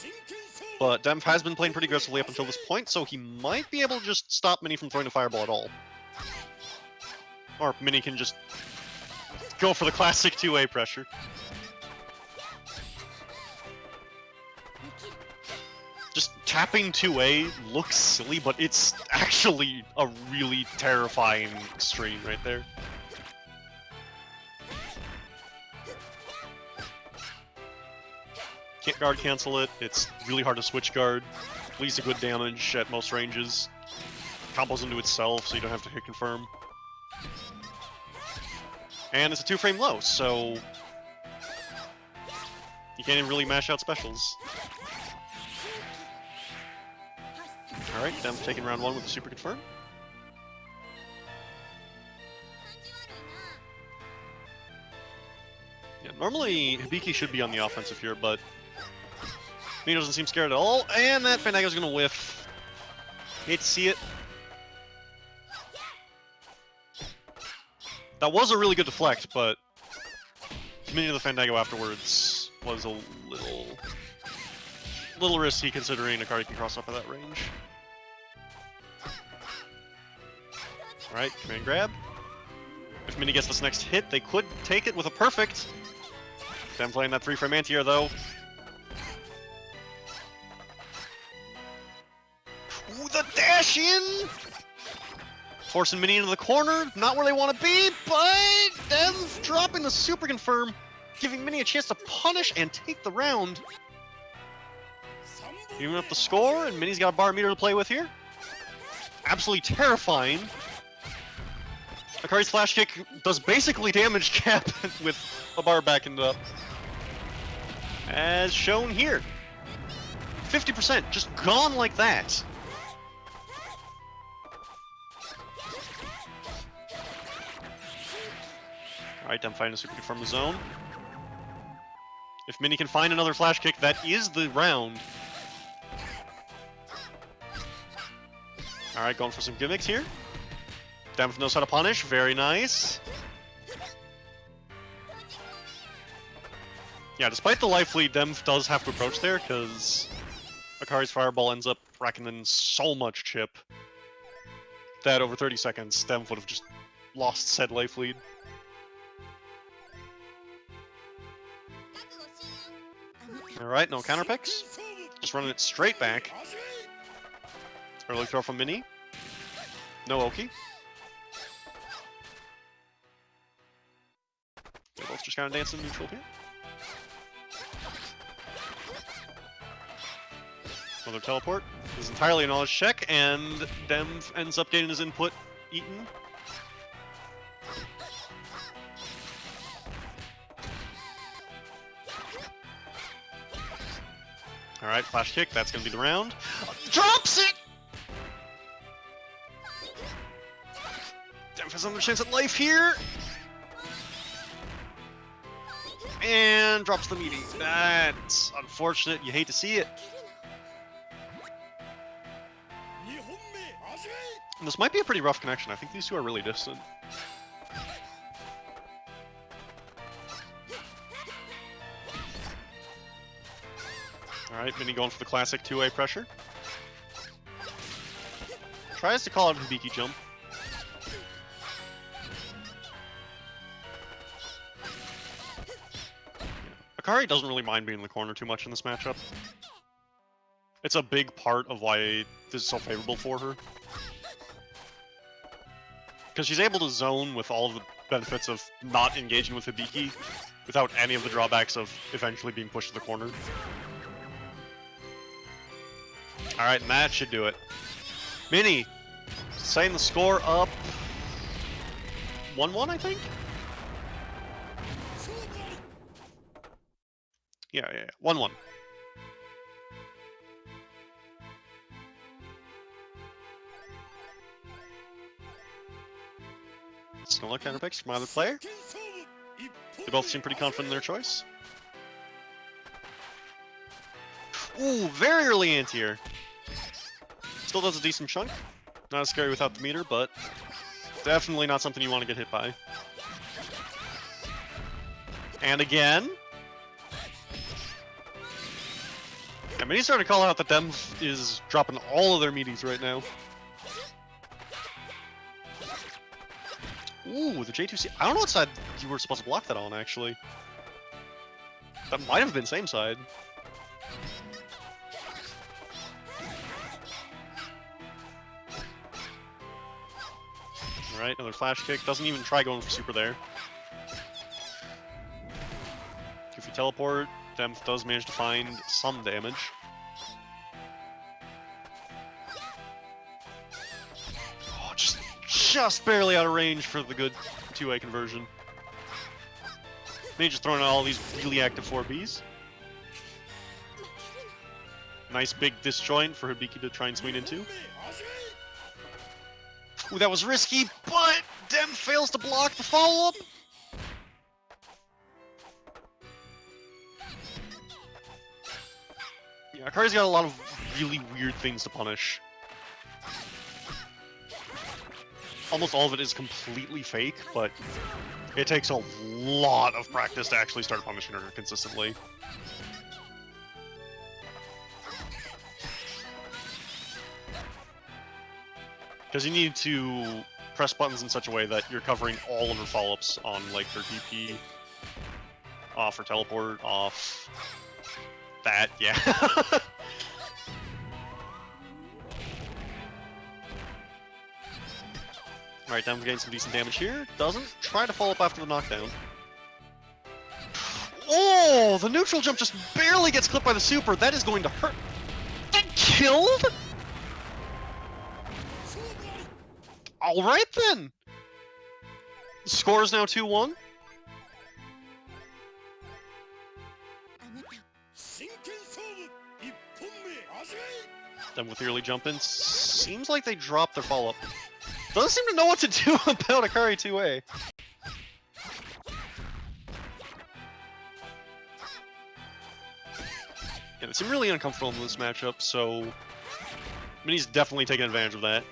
But Demf has been playing pretty aggressively up until this point, so he might be able to just stop Mini from throwing a Fireball at all. Or Mini can just go for the classic 2A pressure. Just tapping 2A looks silly, but it's actually a really terrifying stream right there. Can't guard cancel it, it's really hard to switch guard. Leads to good damage at most ranges. Combos into itself, so you don't have to hit confirm. And it's a 2-frame low, so you can't even really mash out specials. Alright, Dem taking round 1 with the super confirm. Yeah, normally Hibiki should be on the offensive here, but Mino doesn't seem scared at all, and that Fandango's gonna whiff. Hate to see it. That was a really good deflect, but committing to the Fandango afterwards was a little risky considering Akari can cross up at that range. Alright, command grab. If Mini gets this next hit, they could take it with a perfect. Dem playing that 3-frame anti-air though. Ooh, the dash in! Forcing Mini into the corner, not where they want to be, but Dem dropping the super confirm, giving Mini a chance to punish and take the round. Even up the score, and Mini's got a bar meter to play with here. Absolutely terrifying. Akari's flash kick does basically damage cap with a bar backing up. As shown here. 50%, just gone like that. Alright, Dem fighting a super kick from the zone. If Mini can find another flash kick, that is the round. Alright, going for some gimmicks here. Dem knows how to punish, very nice. Yeah, despite the life lead, Dem does have to approach there, because Akari's Fireball ends up racking in so much chip. that over 30 seconds, Stem would have just lost said life lead. Alright, no counter picks. Just running it straight back. Early throw from Mini. No Oki. They're both just kind of dancing neutral here. Another teleport. This is entirely a knowledge check, and Dem ends up getting his input eaten. Alright, flash kick, that's gonna be the round. Drops it! Dem has another chance at life here. And drops the meaty. That's unfortunate, you hate to see it. And this might be a pretty rough connection. I think these two are really distant. Alright, Mini going for the classic two-way pressure. Tries to call out Hibiki jump. Akari doesn't really mind being in the corner too much in this matchup. It's a big part of why this is so favorable for her. Because she's able to zone with all of the benefits of not engaging with Hibiki without any of the drawbacks of eventually being pushed to the corner. Alright, and that should do it. Mini, setting the score up 1-1, I think? Yeah, 1-1. Similar counter picks from either player. They both seem pretty confident in their choice. Ooh, very early anti-air. Still does a decent chunk. Not as scary without the meter, but definitely not something you want to get hit by. And again. I mean, he's starting to call out that Dem is dropping all of their meaties right now. Ooh, the J2C. I don't know what side you were supposed to block that on, actually. That might have been same side. Alright, another flash kick. Doesn't even try going for super there. Goofy teleport. Dem does manage to find some damage. Oh, just barely out of range for the good two-way conversion. Maybe just throwing out all these really active 4Bs. Nice big disjoint for Hibiki to try and swing into. Ooh, that was risky, but Dem fails to block the follow-up. Yeah, Akari's got a lot of really weird things to punish. Almost all of it is completely fake, but it takes a lot of practice to actually start punishing her consistently. Because you need to press buttons in such a way that you're covering all of her follow-ups on, like, her DP, off her teleport, off that, yeah. Alright, Dem's getting some decent damage here. Doesn't try to follow up after the knockdown. Oh, the neutral jump just barely gets clipped by the super. That is going to hurt. Get killed? Alright then! The score is now 2-1. Then with the early jump in, seems like they dropped their follow-up. Doesn't seem to know what to do about Akari 2A. Yeah, they seem really uncomfortable in this matchup, so Mini's definitely taking advantage of that.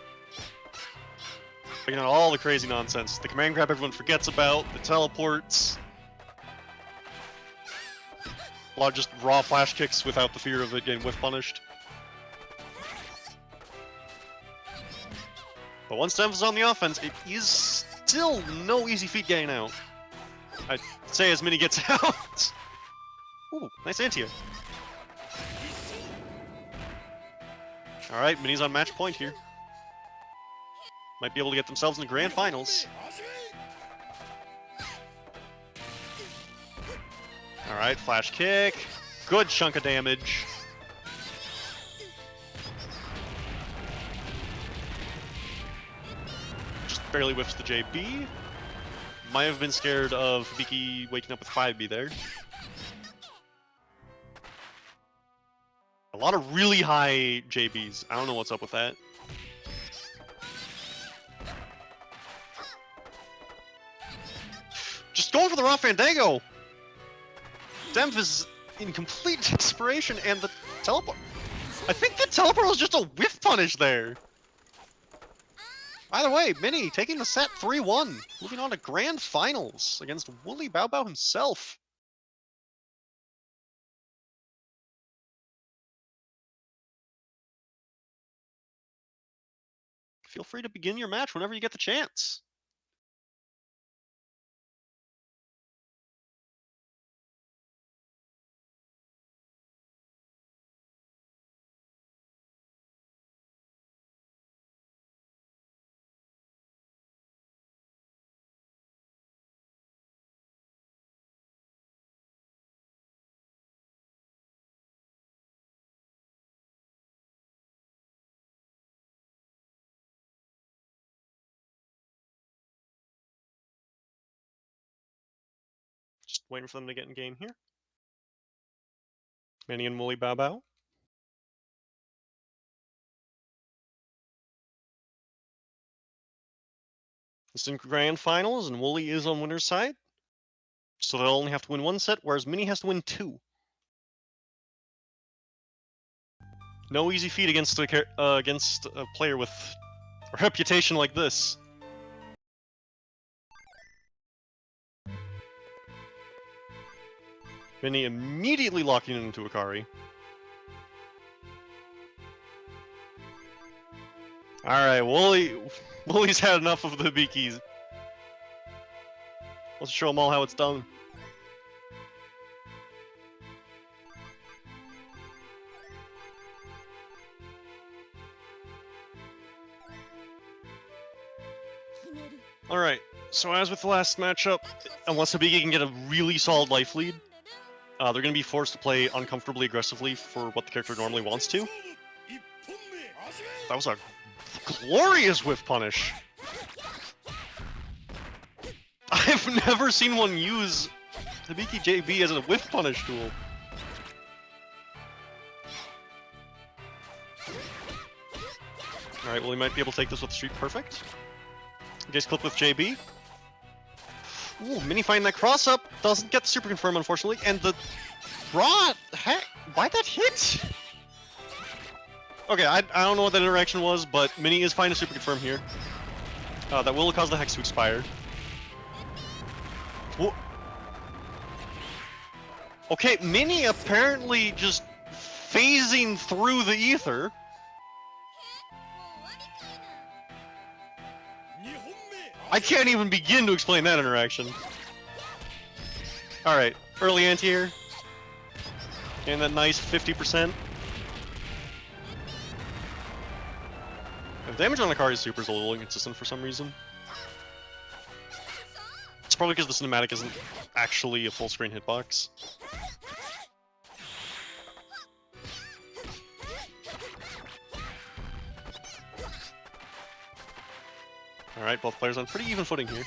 Picking out all the crazy nonsense. The command grab everyone forgets about, the teleports. A lot of just raw flash kicks without the fear of it getting whiff punished. But once Demv is on the offense, it is still no easy feat getting out. I'd say as Mini gets out. Ooh, nice anti-air. Alright, Mini's on match point here. Might be able to get themselves in the grand finals. Alright, flash kick. Good chunk of damage. Just barely whiffs the JB. Might have been scared of Hibiki waking up with 5B there. A lot of really high JBs. I don't know what's up with that. Just going for the raw Fandango! Demv is in complete desperation, and the teleport... I think the teleport was just a whiff punish there! Either way, Mini taking the set 3-1, moving on to grand finals against Wooly Bao Bao himself. Feel free to begin your match whenever you get the chance. Just waiting for them to get in game here. Mini and Wooly Bao Bao. It's in grand finals, and Wooly is on winner's side. So they'll only have to win one set, whereas Mini has to win 2. No easy feat against a player with a reputation like this. Mini immediately locking it into Akari. Alright, Wooly's had enough of the Hibikis. Let's show them all how it's done. Alright, so as with the last matchup, unless Hibiki can get a really solid life lead, they're going to be forced to play uncomfortably aggressively for what the character normally wants to. That was a glorious whiff punish! I've never seen one use Hibiki JB as a whiff punish tool. Alright, well, he might be able to take this with Street Perfect. Just clip with JB. Ooh, Mini finding that cross up. Doesn't get the super confirm, unfortunately. And the raw... Heck, why'd that hit? Okay, I don't know what that interaction was, but Mini is finding a super confirm here. That will cause the Hex to expire. Whoa. Okay, Mini apparently just phasing through the ether. I can't even begin to explain that interaction. Alright, early anti-air. And that nice 50%. The damage on the Akari's super is a little inconsistent for some reason. It's probably because the cinematic isn't actually a full screen hitbox. Alright, both players on pretty even footing here.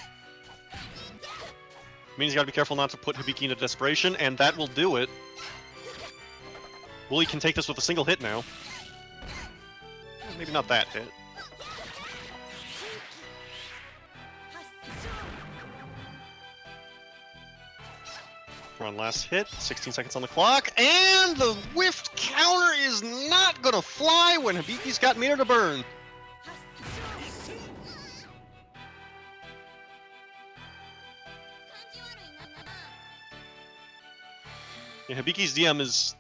Means you gotta be careful not to put Hibiki into desperation, and that will do it. Wooly can take this with a single hit now. Maybe not that hit. We're on last hit, 16 seconds on the clock, and the whiffed counter is not gonna fly when Hibiki's got meter to burn. Yeah, Hibiki's DM is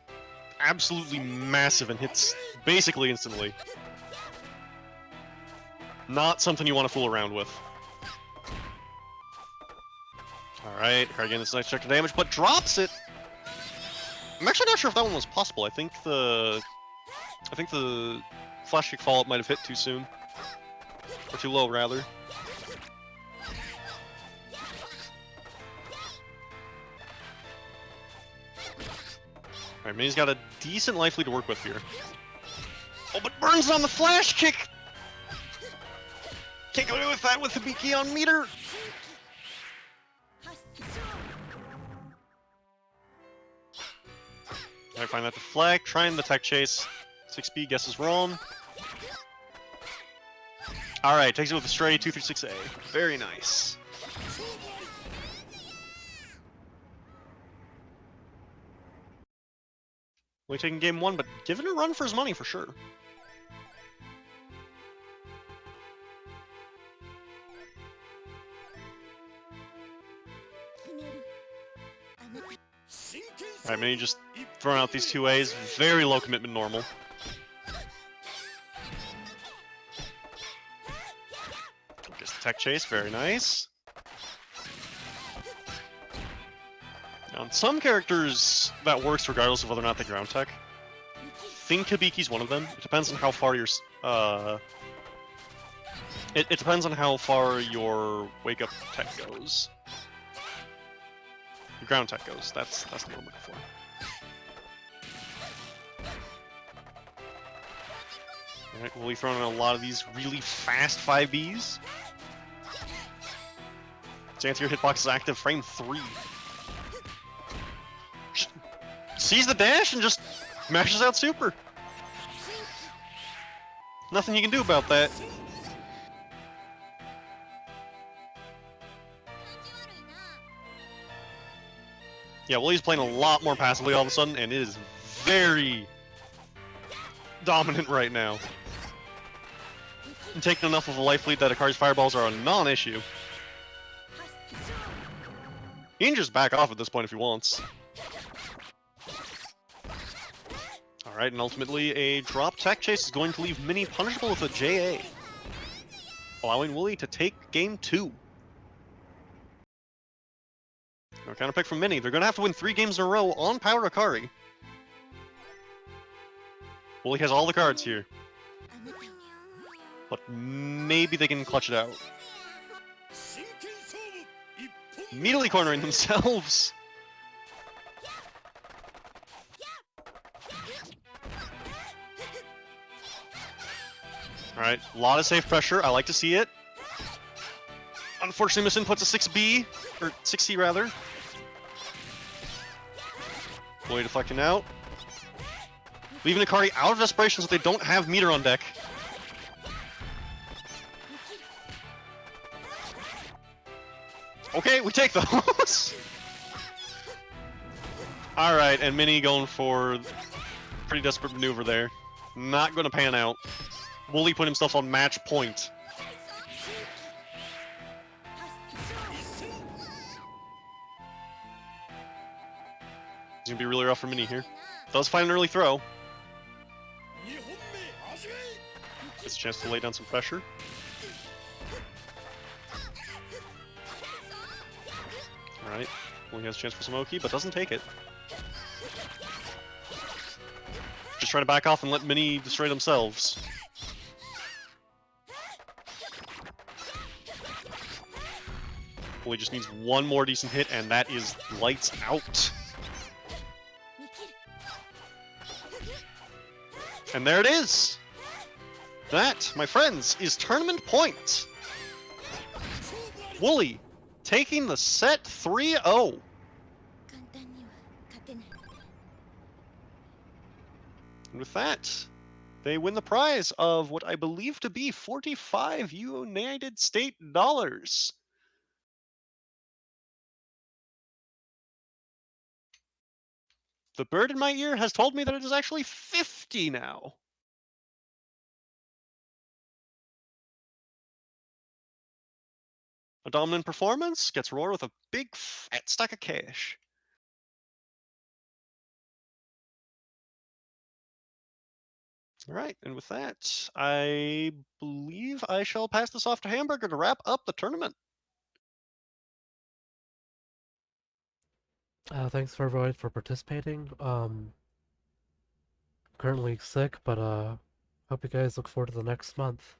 absolutely massive and hits basically instantly. Not something you want to fool around with. Alright, try again this nice check to damage, but drops it! I'm actually not sure if that one was possible. I think the flash kick follow-up might have hit too soon. Or too low, rather. Alright, Minnie's got a decent life lead to work with here. Oh, but burns on the flash kick! Can't go with that with Hibiki on meter! I find that deflect, trying the tech chase. 6B guesses wrong. Alright, takes it with a stray 236A. Very nice. Only taking game 1, but giving a run for his money for sure. Alright, Minnie just throwing out these 2As. Very low commitment normal. Gets the tech chase, very nice. Now, on some characters, that works regardless of whether or not they ground tech. I think Hibiki's one of them. It depends on how far your it depends on how far your wake up tech goes. Your ground tech goes. That's what I'm looking for. Alright, Wooly throwing in a lot of these really fast 5Bs. Xanthier hitbox is active, frame 3. Sees the dash and just mashes out super. Nothing you can do about that. Yeah, Wooly's playing a lot more passively all of a sudden, and it is very dominant right now. And taking enough of a life lead that Akari's fireballs are a non-issue. He can just back off at this point if he wants. Alright, and ultimately a drop tech chase is going to leave Minnie punishable with a JA, allowing Wooly to take game 2. No counter pick from Minnie. They're going to have to win 3 games in a row on Power Akari. Wooly has all the cards here. But maybe they can clutch it out. Immediately cornering themselves. Alright, a lot of safe pressure. I like to see it. Unfortunately, misinputs a 6B, or 6C rather. Wooly deflecting out. Leaving Akari out of desperation so they don't have meter on deck. Okay, we take those! Alright, and Minnie going for pretty desperate maneuver there. Not gonna pan out. Wooly put himself on match point. It's gonna be really rough for Minnie here. Does find an early throw. Gets a chance to lay down some pressure. Alright, Wooly has a chance for some Oki, but doesn't take it. Just try to back off and let Minnie destroy themselves. Wooly just needs one more decent hit, and that is lights out. And there it is! That, my friends, is tournament point! Wooly taking the set 3-0. And with that, they win the prize of what I believe to be 45 United States dollars. The bird in my ear has told me that it is actually 50 now. A dominant performance gets Roar with a big fat stack of cash. All right, and with that, I believe I shall pass this off to Hamburger to wrap up the tournament. Thanks for everyone for participating. Currently sick, but hope you guys look forward to the next month.